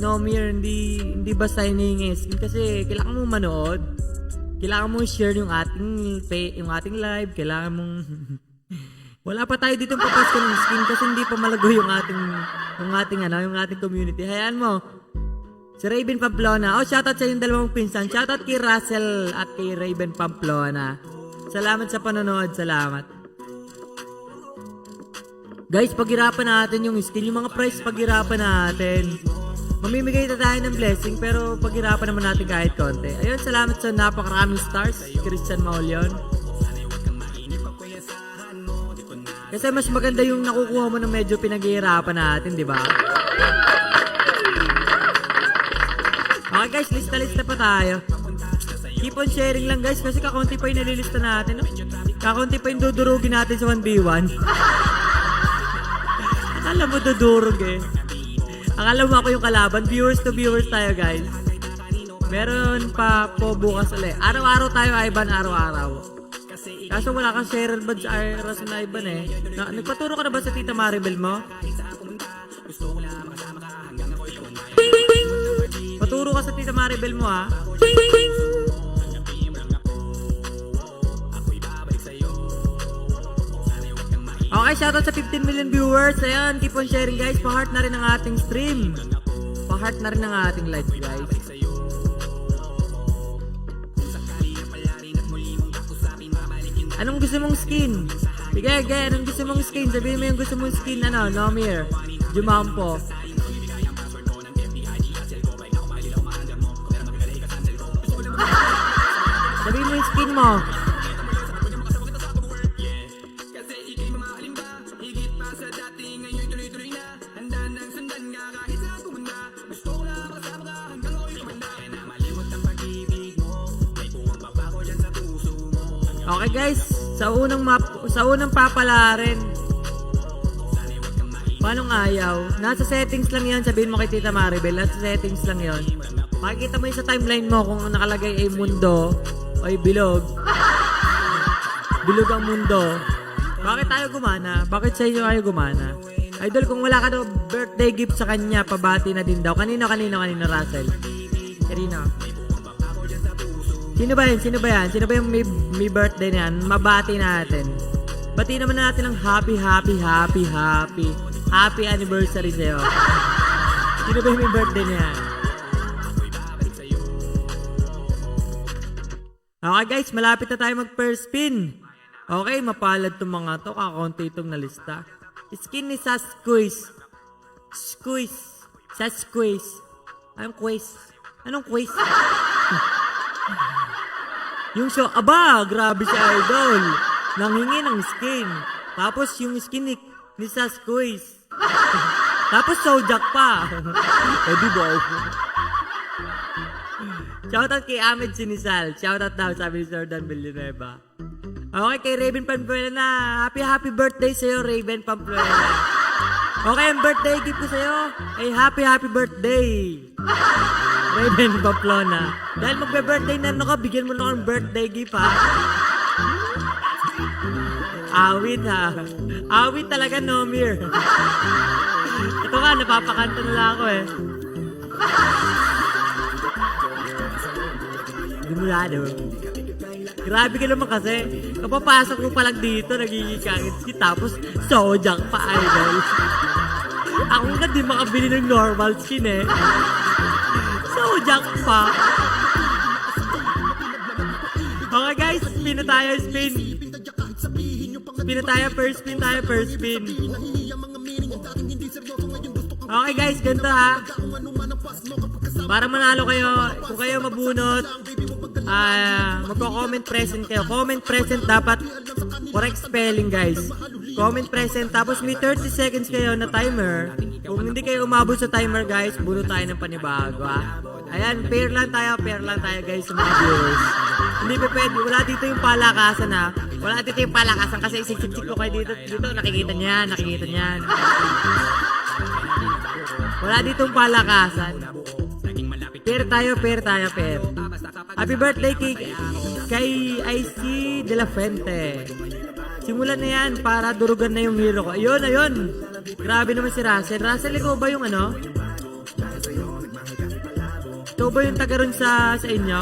Nomir, hindi basta hinihingi skin kasi kailangan mong manood. Kailangan mong share yung ating live. Kailangan mong wala pa tayo dito papasko ng skin kasi hindi pa malago yung ating community. Hayaan mo. Si Raven Pamplona. Shoutout sa yung dalawang pinsan. Shoutout kay Russell at kay Raven Pamplona. Salamat sa panonood. Salamat. Guys, paghirapan natin yung skin. Yung mga price, paghirapan natin. Mamimigay na tayo ng blessing pero paghirapan naman natin kahit konti. Ayun, salamat sa napakaraming stars. Christian Maulion. Kasi mas maganda yung nakukuha mo na medyo pinaghihirapan natin, di ba? Okay guys, lista pa tayo. Keep on sharing lang guys kasi kakaunti pa yung nalilista natin. Kakaunti pa yung dudurugin natin sa 1v1. Akala mo dudurog eh. Akala mo ako yung kalaban. Viewers to viewers tayo guys. Meron pa po bukas ulit. Araw-araw tayo, Ivan. Araw-araw. Kaso wala kang sharer ba sa Rason Ivan eh. Nagpaturo ka na ba sa Tita Maribel mo? Paturo ka sa Tita Maribel mo ha. Okay, shoutout sa 15 million viewers. Ayan, keep on sharing guys. Pa-heart na rin ang ating stream. Pa-heart na rin ang ating live guys. Anong gusto mong skin? Sige, anong gusto mong skin? Sabihin mo yung gusto mong skin, Nomir Jumampo. Sabihin mo yung skin mo. Okay guys, sa unang papalarin. Paanong ayaw? Nasa settings lang yan. Sabihin mo kay Tita Maribel, nasa settings lang yon. Makikita mo yun sa timeline mo kung nakalagay ay mundo o ay bilog. Bilog ang mundo. Bakit tayo gumana? Bakit sa inyo kayo gumana? Idol, kung wala ka daw birthday gift sa kanya, pabati na din daw. Kanino, Russell? Kanino? Sino ba yan? Sino ba yung may birthday na yan? Mabati natin. Bati naman natin ng happy anniversary sa'yo. Sino ba yung may birthday na yan? Okay guys, malapit na tayo mag first spin. Okay, mapalad tong mga to. Kakaunti itong nalista. Skin ni Sasquiz. Sasquiz. Anong quiz? Yung show, aba, grabe si Idol. Nanghingi ng skin. Tapos yung skin ni Sasquiz. Tapos Sojak pa. Di ba? Shoutout kay Ahmed Sinisal. Shoutout daw, sabi ni Sir Dan Villanueva. Okay, kay Raven Pamplona. Happy birthday sa'yo, Raven Pamplona. Okay, ang birthday gift ko sa'yo ay happy birthday. Raven Pamplona. Dahil magbe-birthday na ka, bigyan mo na akong birthday gift, ha? Awit, ha? Awit talaga, Nomir. Ito nga, napapakanta na lang ako, eh. Dimulado. Grabe ka naman kasi. Kapapasok mo pa lang dito, nagigikangit si tapos Sojak pa, Idol. Ako nga di makabili ng normal skin, eh. Sojak pa. Okay guys, spin na tayo, spin. Spin na tayo, first spin. Okay guys, ganito ha. Para manalo kayo, kung kayo mabunot, magko-comment present kayo. Comment present dapat correct spelling guys. Comment present, tapos may 30 seconds kayo na timer. Kung hindi kayo umabot sa timer guys, bunot tayo ng panibago ha. Ayan, pair lang tayo guys sa mga viewers. Hindi pa pwede, wala dito yung palakasan ha. Wala dito yung palakasan kasi isik-sik ko kayo dito, nakikita niyan. Wala dito yung palakasan. Pair tayo. Happy birthday kay IC De La Fuente. Simulan na yan para durugan na yung hero ko. Ayun. Grabe naman si Russell. Russell, ikaw ba yung ano? Ikaw ba yung taga ron sa inyo?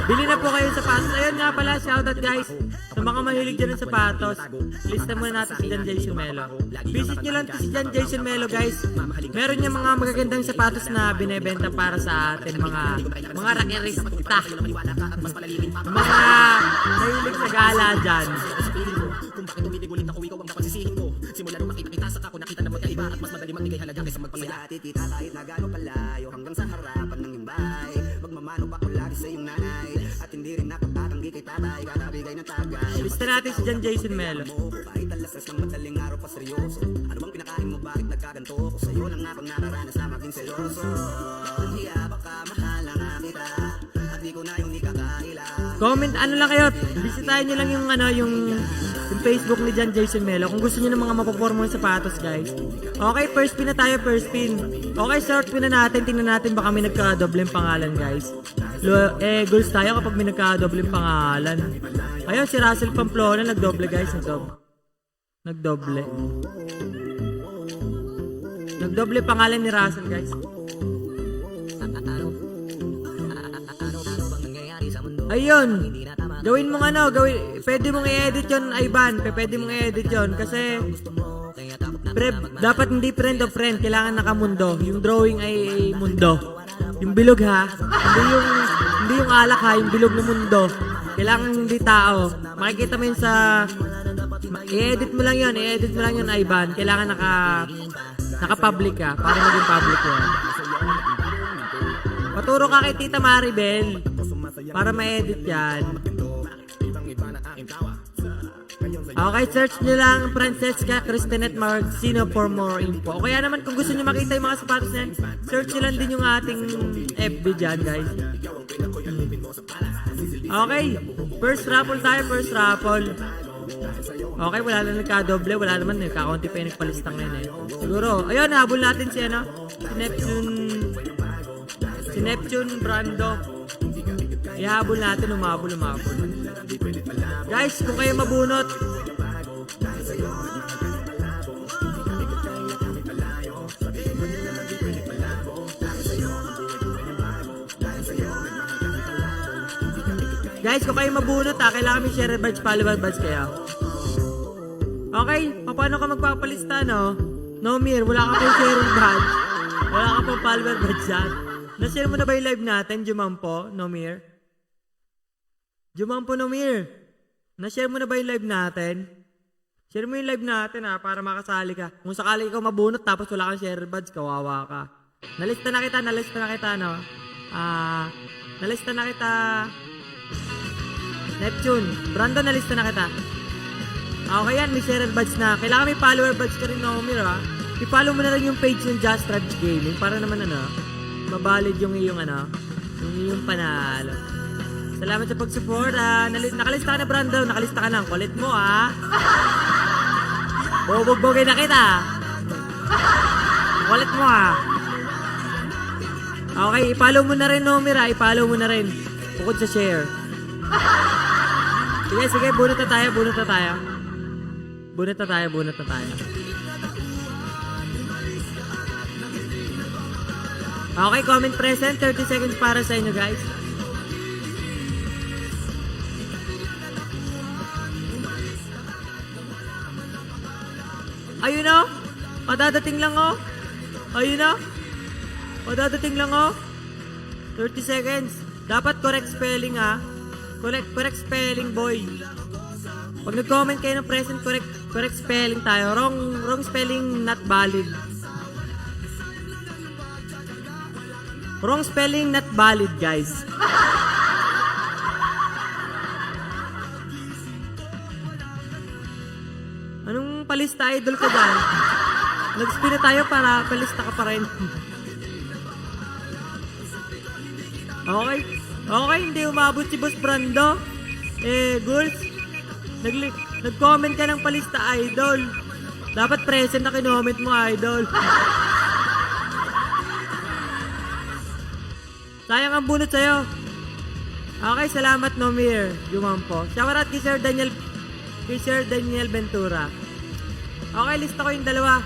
Bili na po kayo ng sapatos. Ayun nga pala, shoutout guys. Sa mga mahilig dyan ng sapatos, lista muna natin si John Jason Melo. Visit nyo lang si John Jason Melo guys. Meron niya mga magagandang sapatos na binebenta para sa atin, mga rakirista. Mga mahilig sa gala dyan. Kung bakit tumitigunit ako, ikaw ang napansisihin ko. Simula nung makita kita sa ako, nakita na magkaiba at mas madali magbigay halaga kaysa magpasaya. Titita kahit na gano'ng kalayo hanggang sa harapan ng imbay. Magmamano pa ko lagi sa iyong nanay at hindi rin nakatatanggi kay tatay, kakabigay ng tagay. Lista natin si John Jason Melo. Kahit alasas ng madaling araw pa seryoso. Ano bang pinakain mo, bakit nagkaganto ko? Sa'yo lang nga pang nararanas na maging seloso. Hiya baka mahala nga kita at di ko na yung ikakaila. Comment ano lang kayo, bisitahin nyo lang yung Facebook ni John Jason Melo kung gusto nyo ng mga mapapormong sapatos guys. Okay, first spin na tayo, Okay, short spin na natin, tingnan natin baka may nagka-double pangalan guys. Goals tayo kapag may nagka-double pangalan. Ayun, si Russell Pamplona nagdoble guys, Nagdoble pangalan ni Russell guys. Ayun. Gawin mong pwede mong i-edit yun, Ivan. Pwede mong i-edit yun kasi dapat hindi friend of friend, kailangan nakamundo. Yung drawing ay mundo. Yung bilog ha. Hindi yung alak ha, yung bilog na mundo. Kailangan hindi tao. Makikita mo yun sa i-edit mo lang yun, Ivan. Kailangan naka-public ka para maging public yun. Paturo ka kay Tita Maribel. Para ma-edit yan. Okay, search nyo lang Francesca Cristinet Marcino for more info. O kaya naman kung gusto nyo makita yung mga sapatos na yan, search nyo lang din yung ating FB dyan, guys. Okay, first raffle tayo, first raffle. Okay, wala na nagka-doble, wala naman, nagka-konti pa yung nagpalistang ngayon eh. Siguro, ayun, habol natin si ano, si Neptune Brando. Ihabol natin, umabol. Guys, kung kayo mabunot, kailangan may share badge, follower badge kaya. Okay, paano ka magpapalista, no? No, Mir, wala ka pong sharing badge. Wala ka pong follower badge dyan. Na-share mo na ba yung live natin, Jumampo, no, Mir? Jumampo, no, Mir? Na-share mo na ba yung live natin? Share mo yung live natin, ha, para makasali ka. Kung sakali ikaw mabunot tapos wala kang share badge, kawawa ka. Nalista na kita, no? Nalista na kita. Neptune, Brandon, nalista na kita. Okay yan, may share badge na. Kailangan may follower badge ka rin, no, Mir, ha? I-follow mo na lang yung page ng Just Raj Gaming para naman, mabalid yung iyong, yung iyong panalo. Salamat sa pag-support, nakalista ka na, Brandon. Nakalista ka na. Kulit mo, Bubugbogin na kita. Kulit mo, Okay, i-follow mo na rin, Nomira. I-follow mo na rin. Bukod sa share. Sige, bunot na tayo. Okay, comment present. 30 seconds para sa inyo, guys. Ayun o. Padadating lang o. Ayun o. Padadating lang o. 30 seconds. Dapat correct spelling, Correct spelling, boy. Pag nag-comment kayo ng present, correct spelling tayo. Wrong spelling, not valid. Wrong spelling, not valid, guys. Anong palista idol ka dyan? Nag-spin na tayo para palista ka pa rin. Okay, hindi umabot si Boss Brando. Girls, nag-comment ka ng palista idol. Dapat present na kinoment mo, idol. Sayang ang bunot sa'yo. Okay, salamat, Nomir. Jumampo. Shoutout kay Sir Daniel Ventura. Okay, lista ko yung dalawa.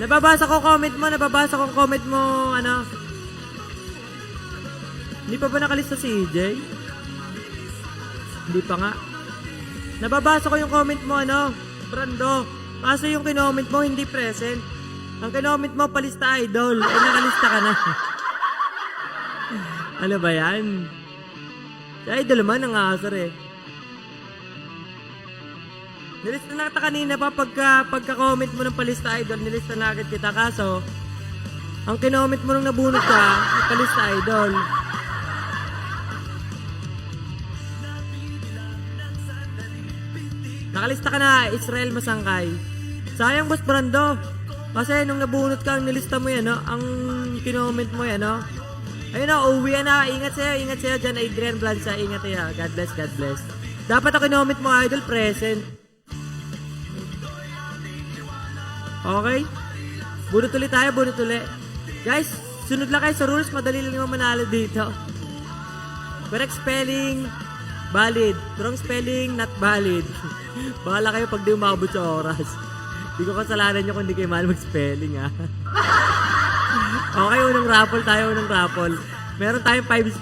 Nababasa ko comment mo, Hindi pa ba nakalista si EJ? Hindi pa nga. Nababasa ko yung comment mo, Brando. Kaso yung kinoment mo, hindi present. Ang kinoment mo, palista idol. Nakalista ka na. Ano ba yan? Si idol naman, ang asar Nilista na kita kanina pa pagka-comment mo ng palista idol, nilista na agad kita. Kaso, ang kinoment mo nung nabunot ka, palista idol. Nakalista ka na, Israel Masangkay. Sayang, Boss Brando. Kasi nung nabunot ka, ang nilista mo yan, ang kinoment mo yan, Ayun uwi na. Ingat sa'yo dyan, Adrian Blanza. Ingat sa'yo. God bless. Dapat ang kinoment mo, idol, present. Okay? Bunot ulit tayo. Guys, sunod lang kayo sa rules. Madali lang yung manalo dito. Correct spelling, valid. Wrong spelling, not valid. Bahala kayo pag di umabot sa oras. Hindi ko kasalanan nyo kung hindi kayo mahal mag-spelling, Okay, unang raffle. Meron tayong 5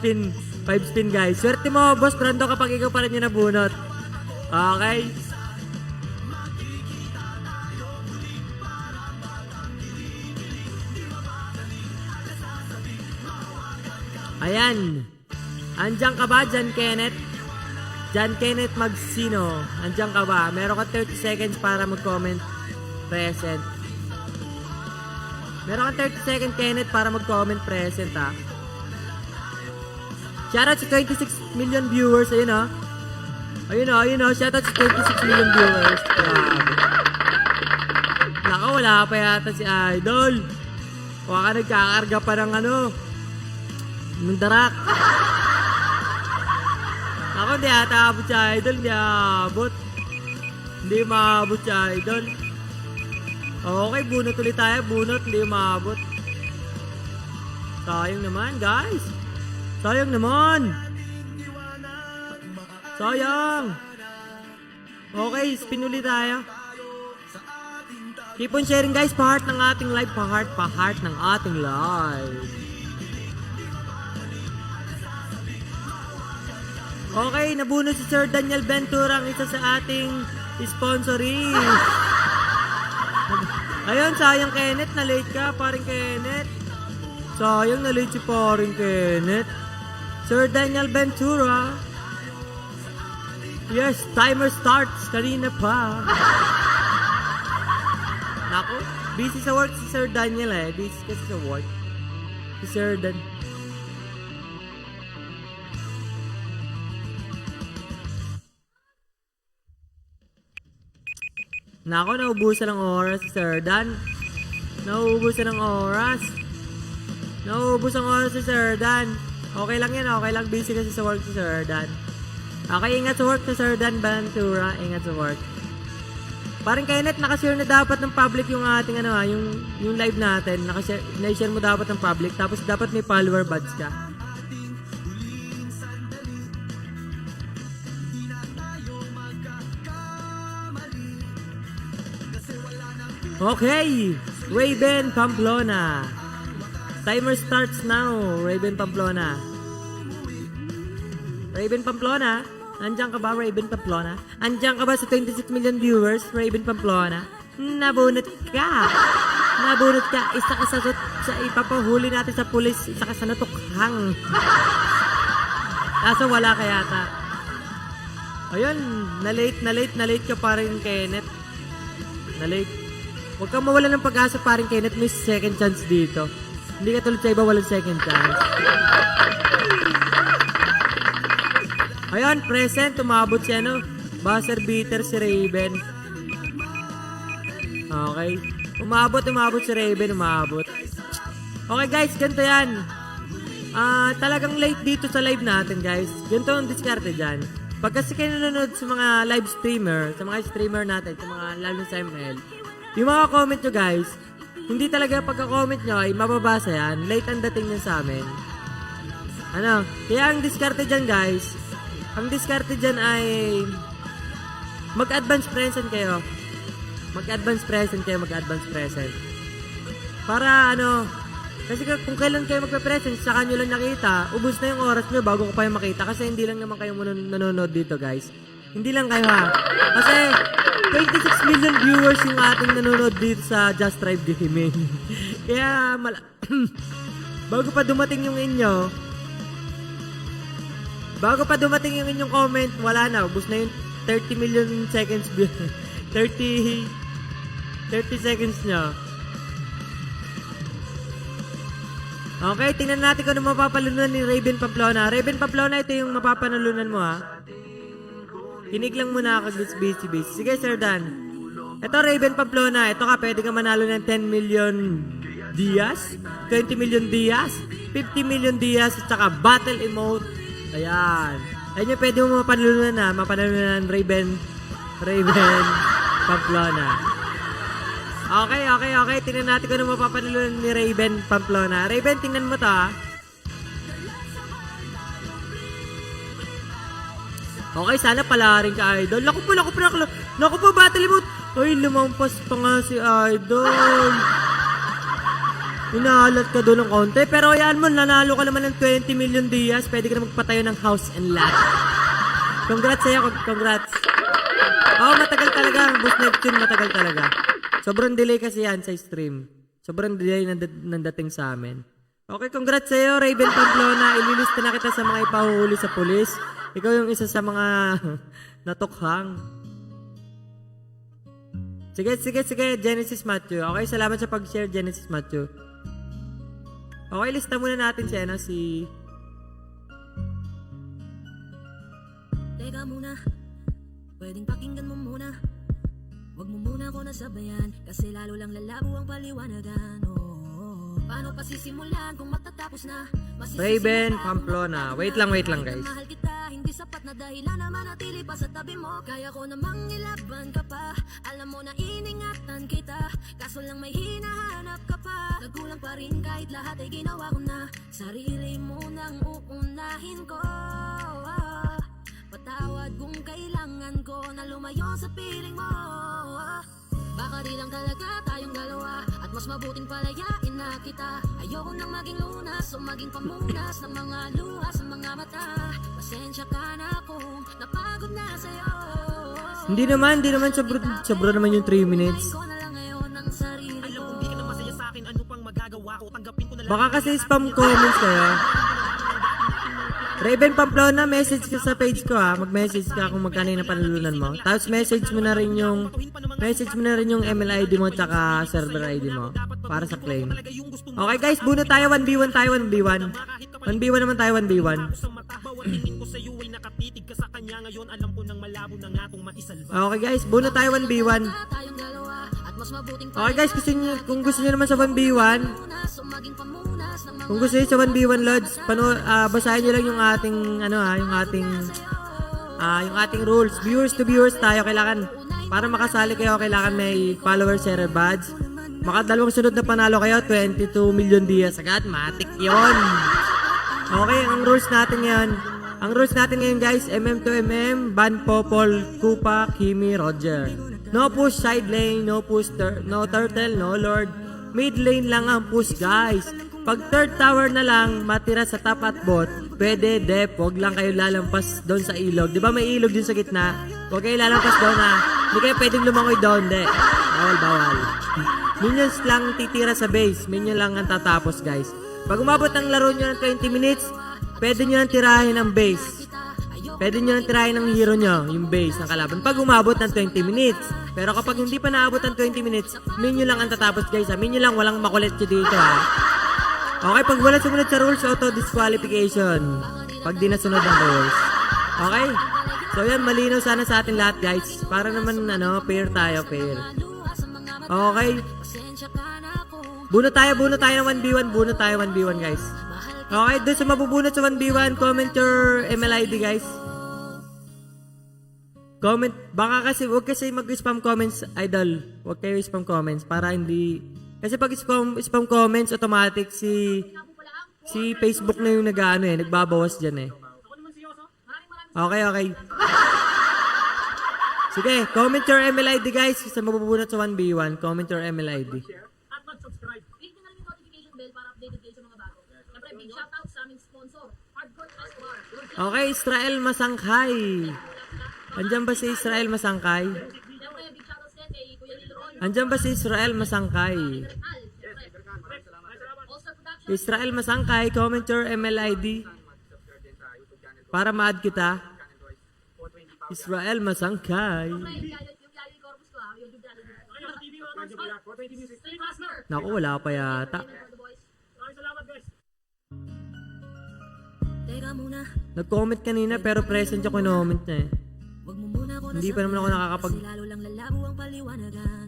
spin, guys. Swerte mo, Boss Brando, kapag ikaw pa rin yung nabunot. Okay? Ayan. Andiyan ka ba dyan, Kenneth? John Kenneth Magsino, andyan ka ba? Meron ka 30 seconds para mag-comment. Present. Meron ka 30 seconds, Kenneth, para mag-comment present, ha? Shoutout sa 26 million viewers. Ayun, ha? Ayun, ha? Shoutout sa 26 million viewers. Grabe. Naka, wala pa yata si Idol. Baka nagkakarga pa ng ng darak. Ako, hindi ata abot si Idol. Hindi abot. Hindi maabot si Idol. Okay, bunot ulit tayo. Bunot, hindi maabot. Sayang naman, guys. Sayang naman. Sayang. Okay, spin ulit tayo. Keep on sharing, guys. Pa-heart ng ating live. Pa-heart ng ating live. Okay, nabunod si Sir Daniel Ventura, ang isa sa ating sponsories. Ayun, sayang Kenneth, na-late ka, paring Kenneth. Sayang, na-late si paring Kenneth. Sir Daniel Ventura. Yes, timer starts, kanina pa. Naku, busy sa work si Sir Daniel eh. Busy kasi sa work. Si Sir Dan. Nako, naubusan ng oras si Sir Dan. Naubusan ng oras. Naubos ang oras si Sir Dan. Okay lang yan, okay lang. Busy kasi sa work si Sir Dan. Okay, ingat sa work si Sir Dan Ventura. Ingat sa work. Parang Kenneth, nakashare na dapat ng public yung ating yung live natin. Na-share mo dapat ng public. Tapos dapat may follower badge ka. Okay, Raven Pamplona. Timer starts now, Raven Pamplona. Raven Pamplona, andyan ka ba, Raven Pamplona? Andyan ka ba sa 26 million viewers, Raven Pamplona? Nabunot ka. Nabunot ka. Isa ka sa ipapahuli natin sa pulis. Isa ka sa natukhang. Kaso wala ka yata. Ayun, na-late ka pa rin, Kenneth. Na-late. Huwag kang mawala ng pag-asa, paring Kenneth. May second chance dito. Hindi ka tulad sa iba, walang second chance. Ayun, present. Umabot si buzzer beater si Raven. Okay. Umabot si Raven. Umabot. Okay, guys. Ganito yan. Talagang late dito sa live natin, guys. Ganito ang diskarte dyan. Pag kasi kayo nanonood sa mga live streamer, sa mga streamer natin, sa mga lalo sa ML, yung mga comment nyo, guys, hindi talaga pagka-comment nyo ay mababasa yan. Late ang dating nyo sa amin. Kaya ang diskarte dyan, guys, ang diskarte dyan ay mag-advance present kayo. Mag-advance present. Para kasi kung kailan kayo magpe-present, saka nyo lang nakita, ubos na yung oras nyo bago ko pa yung makita. Kasi hindi lang naman kayo nanonood dito, guys. Hindi lang kayo, ha. Kasi 26 million viewers yung ating nanonood dito sa Just Drive Gaming. Kaya, bago pa dumating yung inyong comment, wala na. Ubus na yung 30 million seconds. 30 seconds nyo. Okay, tingnan natin kung ano mapapalunan ni Raven Pamplona. Raven Pamplona, ito yung mapapanalunan mo, ha. Kinig lang muna ako, busy. Sige, Sir Dan. Ito, Raven Pamplona. Ito ka, pwede ka manalo ng 10 million Diaz, 20 million Diaz, 50 million Diaz, at saka battle emote. Ayan. Ayun yung pwede mo mapanalunan Raven Pamplona. Okay. Tingnan natin kung ano mapapanalunan ni Raven Pamplona. Raven, tingnan mo to, ha. Okay, sana pala rin ka, Idol. Naku po, battle emote. Ay, lumampas pa nga si Idol. Inahalat ka doon ng konti. Pero ayan mo, nanalo ka naman ng 20 million Diaz. Pwede ka na magpatayo ng house and lot. Congrats sa'yo, congrats. Matagal talaga. Boost Neptune, matagal talaga. Sobrang delay kasi yan sa stream. Sobrang delay nandating sa amin. Okay, congrats sa'yo, Raven Pamplona. Ililista na kita sa mga ipahuhuli sa pulis. Ikaw yung isa sa mga natukhang. Sige, Genesis Matthew. Okay, salamat sa pag-share, Genesis Matthew. Okay, lista muna natin si, si... Teka muna, pwedeng pakinggan mo muna. Huwag mo muna ako nasabayan, kasi lalo lang lalabo ang paliwanagan. Paano pa sisimulan kung matatapos na? Raven Pamplona. Wait lang guys. Mahal kita, hindi sapat na dahilan na manatili pa sa tabi mo. Kaya ko namang ilaban ka pa. Alam mo na iningatan kita, kaso lang may hinahanap ka pa. Nagulang pa rin kahit lahat ay ginawa ko na. Sarili mo nang uunahin ko. Patawad kung kailangan ko na lumayo sa piling mo. Baka di lang talaga tayong dalawa, at mas mabuting palayain na kita. Ayoko nang maging lunas o maging pamunas ng mga luha sa mga mata. Pasensya ka na kung napagod na sa'yo. Hindi naman sobra naman yung 3 minutes. Ko na lang ngayon ang sarili Alam ko. kung di ka na masaya sa akin, ano pang magagawa ko? Tanggapin ko na lang. Baka kasi spam comments kayo. Raven Pamplona, message ka sa page ko ha. Mag-message ka kung magkano yung panulunan mo. Tapos message mo na rin yung ML ID mo tsaka server ID mo para sa claim. Okay guys, buno tayo 1v1 tayo 1v1. 1v1 naman tayo 1v1. Okay guys, buno tayo 1v1. Tayong dalawa, at mas mabuting Okay guys, kung gusto niyo naman sa 1v1, pamunas o maging pamunas ng mga kung gusto niyo sa 1v1 Lods, basahin niyo lang yung ating yung ating rules. Viewers to viewers tayo, kailangan para makasali kayo, kailangan may follower share badge. Makadalawang sunod na panalo kayo, 22 million dias agad, matik 'yon. Okay, ang rules natin ngayon guys, MM to MM, Ban Popol, Kupa, Kimi, Roger. No push side lane, no push no turtle, no lord. Mid lane lang ang push guys. Pag third tower na lang matira sa top at bot, pwede dep, wag lang kayo lalampas doon sa ilog. 'Di ba may ilog din sa gitna? Wag kayo lalampas doon ha. Hindi kayo pwedeng lumangoy doon, de. Bawal. Minions lang titira sa base, minion lang ang tatapos guys. Pag umabot ang laro nyo ng 20 minutes, pwede nyo nang tirahin ang base. Pwede nyo nang tirahin ang hero nyo, yung base ng kalaban. Pag umabot ng 20 minutes. Pero kapag hindi pa naabot ng 20 minutes, minion lang ang tatapos guys ha. Minion lang, walang makulit nyo dito ha. Okay, pag wala sumunod sa rules, auto disqualification. Pag di nasunod ang rules. Okay? So yan, malinaw sana sa atin lahat guys. Para naman fair tayo, fair. Okay. Buno tayo ng 1v1 guys. Okay, doon sa mabubunot sa 1v1, comment your ML ID guys. Comment, baka kasi, huwag kasi mag-spam comments, idol. Huwag kayo spam comments para hindi, kasi pag spam comments, automatic si Facebook na yung nagbabawas dyan eh. Okay. Sige, comment your ML ID guys sa mabubunot sa 1v1. Comment your ML ID. At mag-subscribe. Click nyo na rin yung notification bell para updated kayo sa mga bago. Siyempre, big shoutout sa aming sponsor, Hardcore Asbar. Okay, Israel Masangkay. Andiyan ba si Israel Masangkay? Siyempre, big shoutouts din kay Kuya Lito Ron, Andiyan ba si Israel Masangkay? Al, siyempre. All-Star Production, Israel Masangkay, comment your ML ID para ma-add kita. Israel Masangkay. yung Yali Corpus ko ha, yung Judali. Okay, nasa TV mga guys. Street Master. Naku, wala pa yata. For the boys. Maraming salamat guys. Teka muna, Nag-comment kanina pero present yung comment niya eh. wag mo muna ako Hindi pa naman ako nakakapag... kasi lalo lang lalabo ang paliwanagan.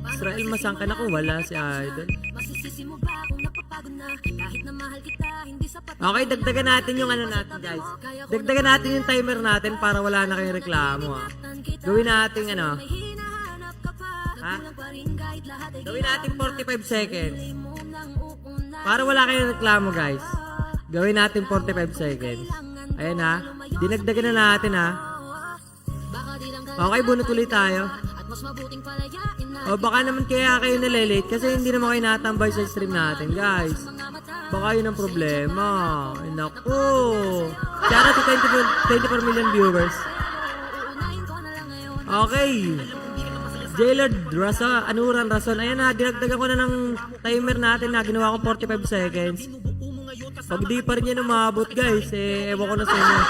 Israel Masangkay, naku, wala si Idol. Masisisi mo ba kung napapagod na kahit na mahal kita, hindi sapat na Okay, dagdagan natin yung natin guys. Dagdagan natin yung timer natin para wala na kayong reklamo ha. Gawin natin may hinahanap ka pa. Ha? Nagulang pa rin kahit lahat ay Gawin natin 45 seconds. mo nang uuna. Para wala kayong reklamo guys. Gawin natin 45 seconds. Ayan ha. Dinagdagan na natin ha. Baka di lang Okay, bunot ulit tayo. at mas mabuting palayain na O baka naman kaya kayo nalilate kasi hindi naman kayo natambay sa stream natin guys. Baka yun ang problema. Ay naku. Shout out to 24 million viewers. uunahin ko na lang ngayon. Okay. Jailard Anuran Rason. Ayan na, dinagdagan ko na ng timer natin na ginawa ko 45 seconds. Pag di pa rin yan umabot guys, ewan ko na sa inyo.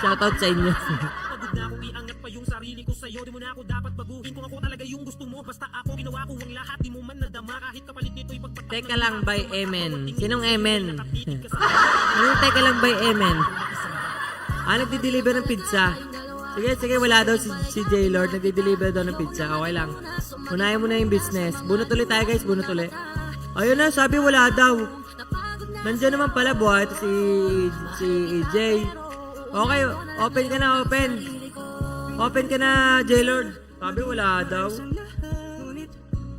Shoutout sa inyo. Pagod na akong iangat pa yung sarili ko sa'yo. Di mo na ako dapat baguhin kung ako talaga yung gusto mo. Basta ako ginawa ko ang lahat. Di mo man nadama kahit kapalit nito'y pagpatak. Teka lang by Emen. Sinong Emen? Anong teka lang by Emen? Nagdi-deliver ng pizza. Sige, wala daw si J-Lord. Nagdi-deliver daw ng pizza. Okay lang. Unahin mo na yung business. Bunot ulit tayo guys, bunot ulit. Ayun na, sabi wala daw. Nandiyan naman pala buhay. Ito si EJ. Okay, open ka na, open. Open ka na, J-Lord. Sabi wala daw.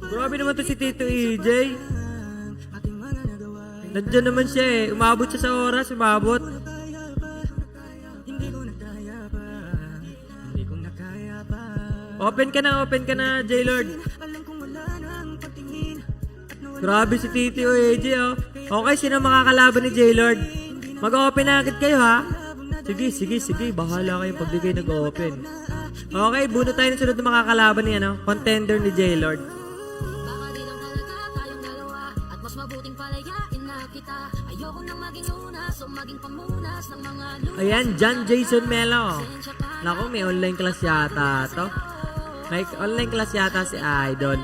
Grabe naman to si Tito EJ. Nandiyan naman siya eh. Umabot siya sa oras, umabot. Open ka na, J-Lord. Grabe si Tito EJ oh. Okay, sino makakalaban ni J-Lord? Mag-open na agad kayo ha. Sige. Bahala kayo pag di kayo nag-open. Okay, buno tayo ng sunod na makakalaban ni contender ni J-Lord. Baka di lang talaga tayong dalawa. At mas mabuting palayain na kita. Ayoko nang maging lunas o maging pamunas ng mga lunas. Ayan, John Jason Melo. Naku, may online class yata to. May online class yata si Idol.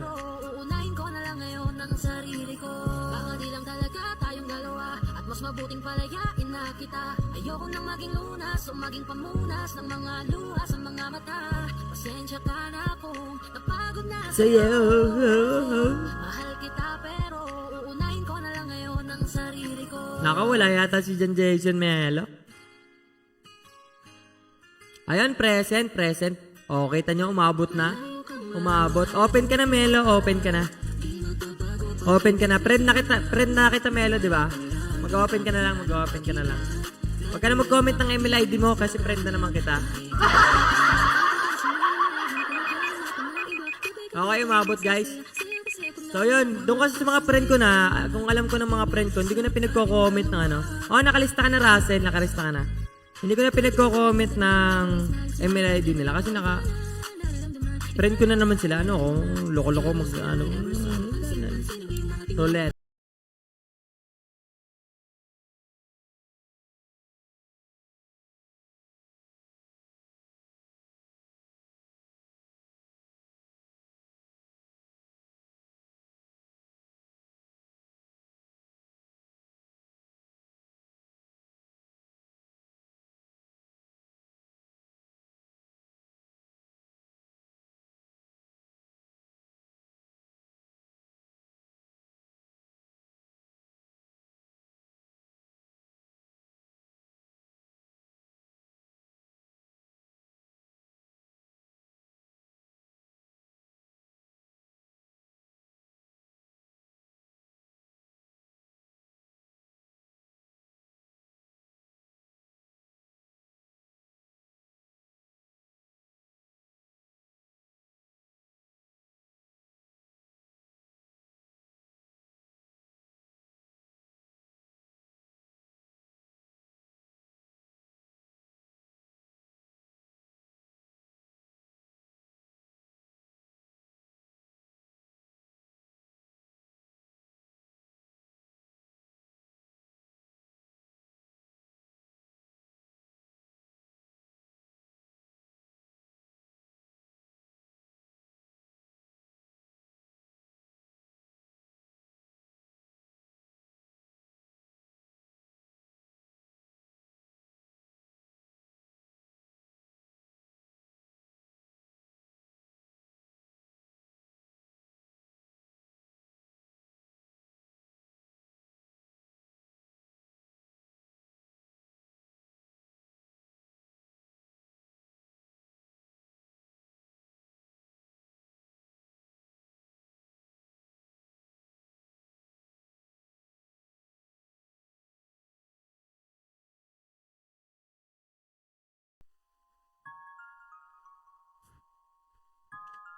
Uunahin ko na lang ngayon ang sarili ko. Baka di lang talaga tayong dalawa. At mas mabuting palayain na kita. Ayoko nang maging lunas o maging pamunas ng mga luha sa mga mata. Pasensya ka na kung napagod na Sa'yo. mahal kita pero uunahin ko na lang ngayon ang sarili ko. Naku, wala yata si John Jason Melo. Ayan, present. O, kita nyo, umabot na. Umabot. Open ka na, Melo. Open ka na. Friend na kita, Melo, di ba? Mag-open ka na lang. Huwag ka na mag-comment ng email ID mo kasi friend na naman kita. Okay, umabot, guys. So, yun. Doon kasi sa mga friend ko na, kung alam ko ng mga friend ko, hindi ko na pinagko-comment ng nakalista ka na, Russell. Nakalista ka na. Hindi ko na pinagko-comment ng email ID nila kasi friend ko na naman sila. Loko-loko Roulette.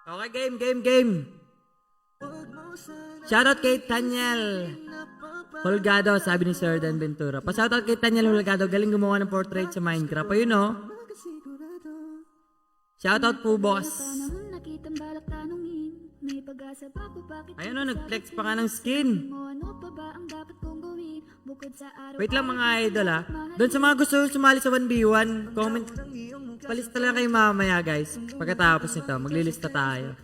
Okay, game. Shoutout kay Tanyel Holgado, sabi ni Sir Dan Ventura. Pa-shoutout kay Tanyel Holgado, galing gumawa ng portrait sa Minecraft. Ayun o. Shoutout po, boss. Ayun o, nag-flex pa nga ng skin. Ano pa ba ang dapat kong gawin? Bukod sa araw Wait lang mga idol ha. Doon sa mga gusto sumali sa 1v1, comment. Palista lang kayo mamaya guys. Pagkatapos nito, maglilista tayo.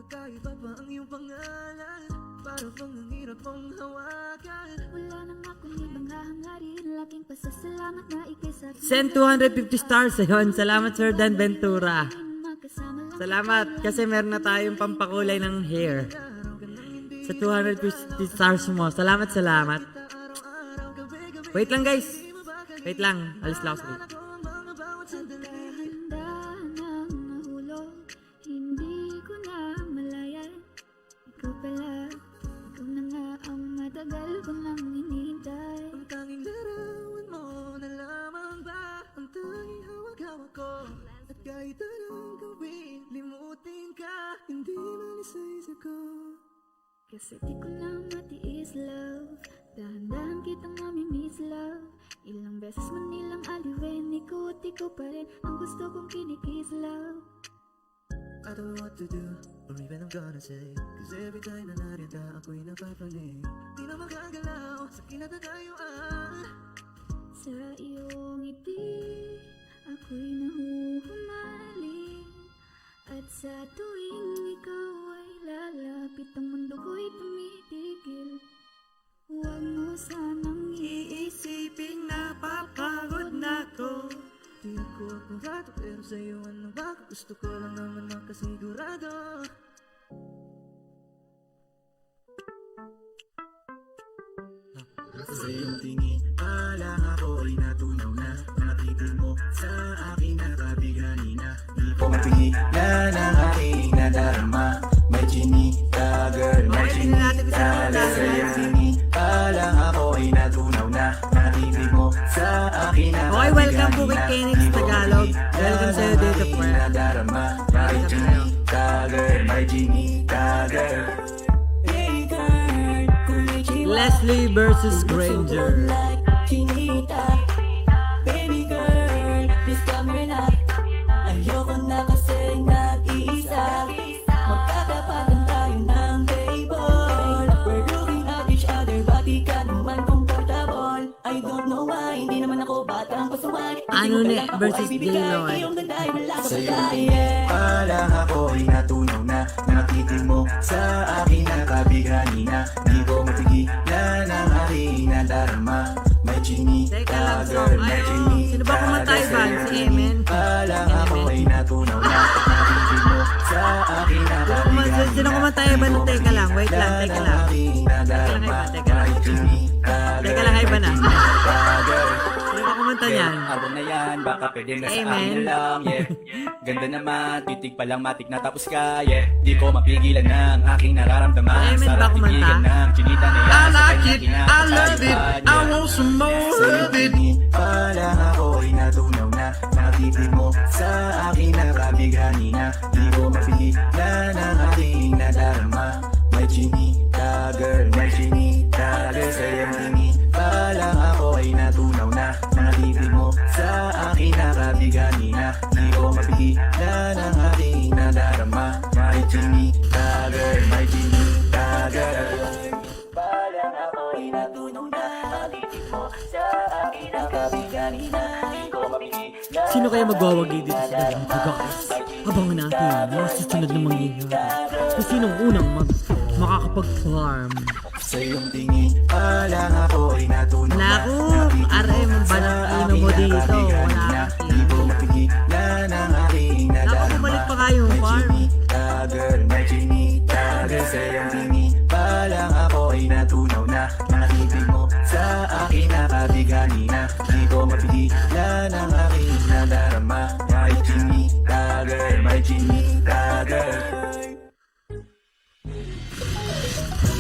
Kakaiba pa ang iyong pangalan, para bang ang hirap mong hawakan. Wala nang akong ibang hahangarin. Laking pasasalamat na ikay sa akin. Send 250 stars ayun. Salamat Sir Dan Ventura. Magkasama lang Salamat kasi meron na tayong pampakulay ng hair. Sa 250 stars mo. Salamat. Wait lang guys. Wait lang. Alis lang ako sa gate. dahan-dahan ang nahulog. Hindi ko na malayan. Ikaw pala, ikaw na nga ang matagal ko nang hinihintay. Ang tanging larawan mo na lamang ba ang tanging hawak-hawak ko. At kahit anong gawin, limutin ka, hindi malis sa isip ko. Kasi di ko na matiis, love. Dahan-dahan kitang mamimiss, love. Ilang beses man nilang aliwin, ikot-iko pa rin ang gusto kong kinikis, love. I don't know what to do, or even I'm gonna say. Cause every time na narita, ako'y napapanig. Di na makagalaw sa kinatatayuan. Sa iyong ngiti, ako'y nahuhumaling. At sa tuwing ikaw ay lalapit, ang mundo ko'y tumitigil. Huwag mo sanang Iisipin na papagod na ko. Di ako apurado, pero sa'yo ano ba? Gusto ko lang naman makasigurado. Sa iyong tingin, alang ako ay natunaw na. Mga titig mo sa akin nakabigani na. Di ko mapigilan ang aking nadarama. May chinika, girl, may chinika. Sa iyong tingin, alang ako ay natunaw na. Mga titig mo sa akin nakabigani na. Okay, welcome po kay Kenix Tagalog. Welcome sa'yo dito, friend. Nadarama, may chinika, girl, may chinika, girl. Leslie versus Granger. Baby girl, please come here na. Ayoko na kasi nag-iisa. Magkakapatan tayo ng table. We're looking at each other, but di ka naman comfortable. I don't know why, hindi naman ako batang pasuway. Ano ni versus J-Lloyd? Alang ako ay natunaw na. Nakatitig mo sa akin nakabigani na. Di ko mapigilan ang aking nadarama. May chinika, Teka lang, girl, song. may Ayaw. chinika. Sino ba kumatay ba? Si Emin? Alang ako ay natunaw na. Nakatitig mo sa akin nakabigani Sino kumatay ba? Teka lang, wait lang, teka lang. Teka lang, iba na. Sino ba kumanta niyan? Araw na yan, baka pwede na sa Amen. akin na lang, yeah. Ganda naman, titig pa lang matik na tapos ka, yeah. Di ko mapigilan ng aking nararamdaman. Amen ba Sarap kumanta? tigilan ng chinita na yan. I like it, I love it, I want some more of it. Palang ako ay natunaw na. Nakatitig mo sa akin nakabigani na. Di ko mapigilan ang aking nadarama. May chinika, girl, may chinika, girl. Sa iyong tingin, palang ako ay natunaw na. Nakatitig mo sa akin nakabigani na. Di ko mapigilan ang aking nadarama. May chinika, girl, may chinika, girl. Palang ako ay natunaw na. Nakatitig mo sa akin nakabigani na. Di ko mapigilan. Sino kaya magwawagi dito sa ganito guys? Abangan natin yung susunod na mangyayari. Kung sinong unang makakapag-farm. Sa iyong tingin, palang ako ay natunaw na. Naku, RM, ang banang mo dito. Wala Di ko mapigilan ang aking Naku, nadarama. bumalik pa kayo yung farm. Chinika, girl, may chinika, girl. Sa iyong tingin, palang ako ay natunaw na. Nakatitig mo sa akin nakabigani na. Di ko mapigilan ang aking nadarama. May chinika, girl, may chinika, girl.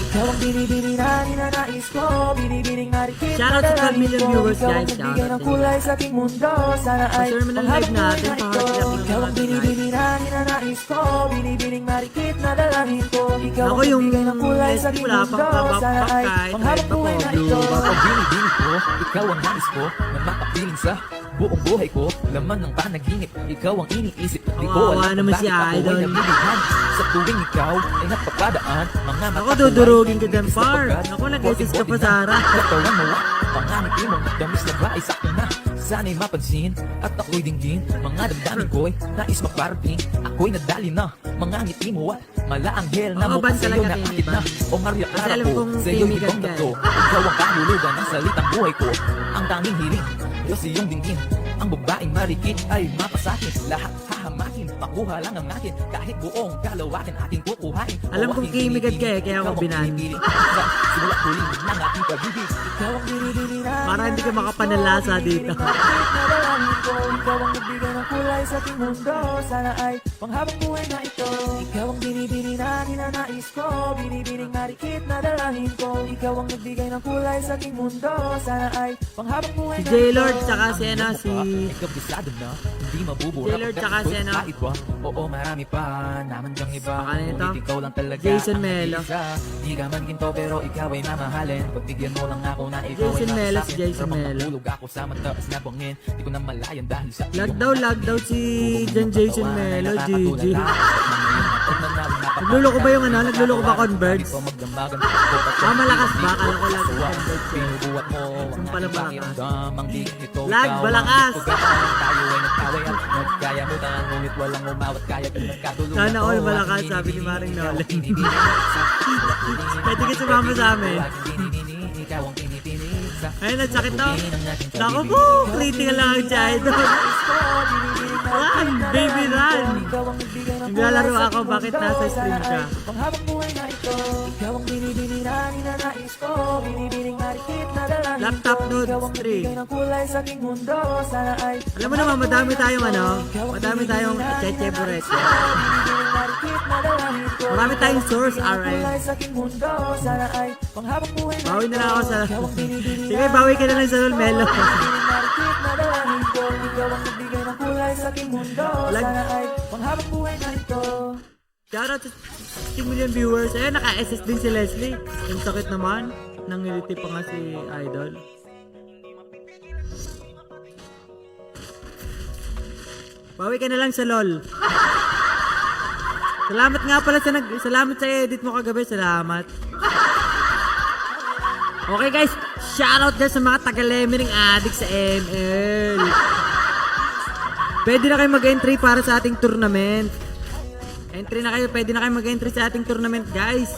Ikaw ang binibini na ninanais ko. Binibining marikit Shoutout sa 12 million viewers, guys. Ikaw ang nagbigay Shoutout ng kulay sa aking mundo. Sana ay Pa-share mo ng live natin, pa-share ikaw ang binibini na ninanais ko. Binibining marikit na dalangin ko. Ikaw Ako ang yung nagbigay ng kulay sa aking wala pang mundo. kabak-bak Sana ay kahit panghabang pa buhay na po, ito. blue. Ang binibining ko, ikaw ang nais ko na makapiling sa buong buhay ko. Laman ng panaginip, ikaw ang iniisip. Di ko Kawawa alam naman kung si bakit ako Idol. ay nabilihan. Sa tuwing ikaw ay napapadaan Mga Ako, dudurugin ka dyan, par. Ako, nag-assist ka pa, Sarah. Katawan mo, pangangiti mo, damis na ba ay sakto na Sana'y mapansin at ako'y dinggin Mga damdamin ko'y nais maparating Ako'y nadali na, mga ngiti mo at malaanghel na Oo, mukha ban sa'yo talaga, na Timmy, akit ban. na O Maria Kasi Clara alam ko, kong sa'yo'y Timmy ibang ganda dato Ikaw ang kahulugan ng salitang buhay ko Ang tanging hiling, Diyos iyong dinggin Ang babaeng marikit ay mapasakin Lahat hahamakin, makuha lang ang akin Kahit buong kalawakan ating kukuhain Alam kong kimigad ka eh, kaya ako binan. Simula huli ng ating pag-ibig Ikaw ang binibili na Para hindi ka makapanalasa dito. Ikaw ang nagbigay ng kulay sa aking mundo Sana ay panghabang buhay na ito Ikaw ang binibini na ninanais ko Binibining marikit na dalangin ko Ikaw ang nagbigay ng kulay sa aking mundo Sana ay panghabang buhay Si na J-Lord, tsaka si ano, si... Kabisado na, hindi mabubura Taylor tsaka si ano? Iba. Oo, marami pa, naman dyang iba Baka nito? Ngunit ikaw lang talaga Jason ang Melo. nag-iisa. Di ka man ginto pero ikaw ay mamahalin Pagbigyan mo lang ako na ikaw Jason ay Melo, masasakin si Jason Pero Melo. matulog ako sa mataas na bangin Di ko na malayan dahil sa Lag daw si Jan Jason Melo, GG. Nagluloko ba yung ano? Nagluloko ba Converge? Malakas ba? Akala ko lang Pinubuhat mo Yung pala malakas. pakiramdam ang di ito Lag, ikaw ang malakas. pagkakaan. Tayo ay nagkaway at nagkaya mo tangan Ngunit walang umawat kaya kung nagkatulungan Sana all ko. malakas, Ang sabi ni Maring ikaw ang Nolan. tinitini. Pwede ka sumama sa amin. Ikaw ang tinitini. Ayun, ang sakit daw. Naku po, critical lang ang Idol. Run, baby, run. Naglalaro ako, bakit nasa stream ka? Panghabang buhay na ito Ikaw ang binibini na ninanais ko Binibining marikit na dalangin Laptop ko notes Ikaw ang 3. nagbigay ng kulay sa aking mundo Sana ay Alam mo naman, madami tayong ano, madami tayong cheche buret. Binibining marikit na dalangin ko Marami tayong source, Ikaw ang RM. kulay sa aking mundo Sana ay panghabang buhay na Bawi na lang ako sa... Ikaw ang binibini Sige, bawi ka na lang sa Melo. Binibining marikit na dalangin ko Ikaw ang nagbigay ng kulay sa aking mundo Sana ay panghabang buhay na ito Shoutout sa 60 million viewers. Ayun, naka-SS din si Leslie. Yung sakit naman. Nangiliti pa nga si Idol. Bawi ka na lang sa LOL. Salamat nga pala sa salamat sa edit mo kagabi. Salamat. Okay guys, shoutout guys sa mga taga-Lemmering addict sa ML. Pwede na kayo mag-entry para sa ating tournament. Entry na kayo, pwede na kayo mag-entry sa ating tournament, guys.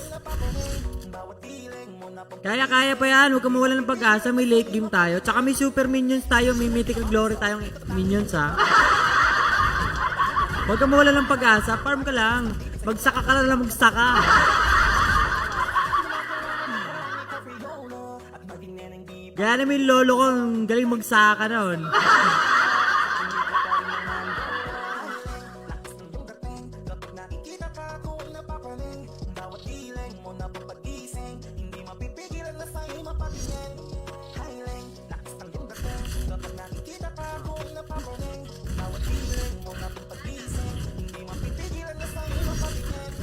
Kaya pa yan, huwag ka mawala ng pag-asa, may late game tayo. Tsaka may super minions tayo, may mythical glory tayong minions, ha. Huwag ka mawala ng pag-asa, farm ka lang. Magsaka ka lang, magsaka. Kaya namin yung lolo ko, ang galing magsaka noon.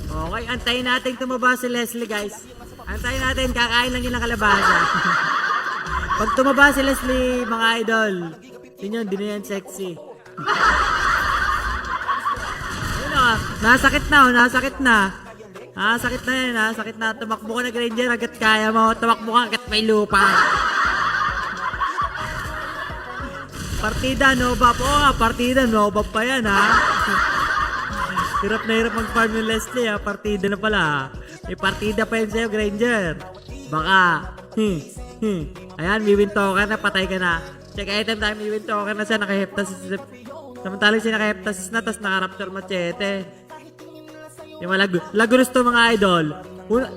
Okay, antayin natin tumaba si Leslie, guys. Antayin natin, kakain lang yun ng kalabasa. Pag tumaba si Leslie, mga idol, yun yun, di na yan sexy. Ayun o, nasakit na o, nasakit na. Nasakit na yan, nasakit na. Tumakbo ka na, Granger, agad kaya mo. Tumakbo ka agad may lupa. Partida, no bap. Oo nga, partida, no bap pa yan, ha. Hirap na hirap mag-farm yung Leslie, ha. Partida na pala, ha. May partida pa yun sa'yo, Granger. Baka, ayan, may win token na, patay ka na. Check item time, may win token na siya, naka-heptasis. Samantalang siya naka-heptasis na, tapos naka-rapture machete. Yung mga lagunos to, mga idol.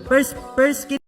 First skin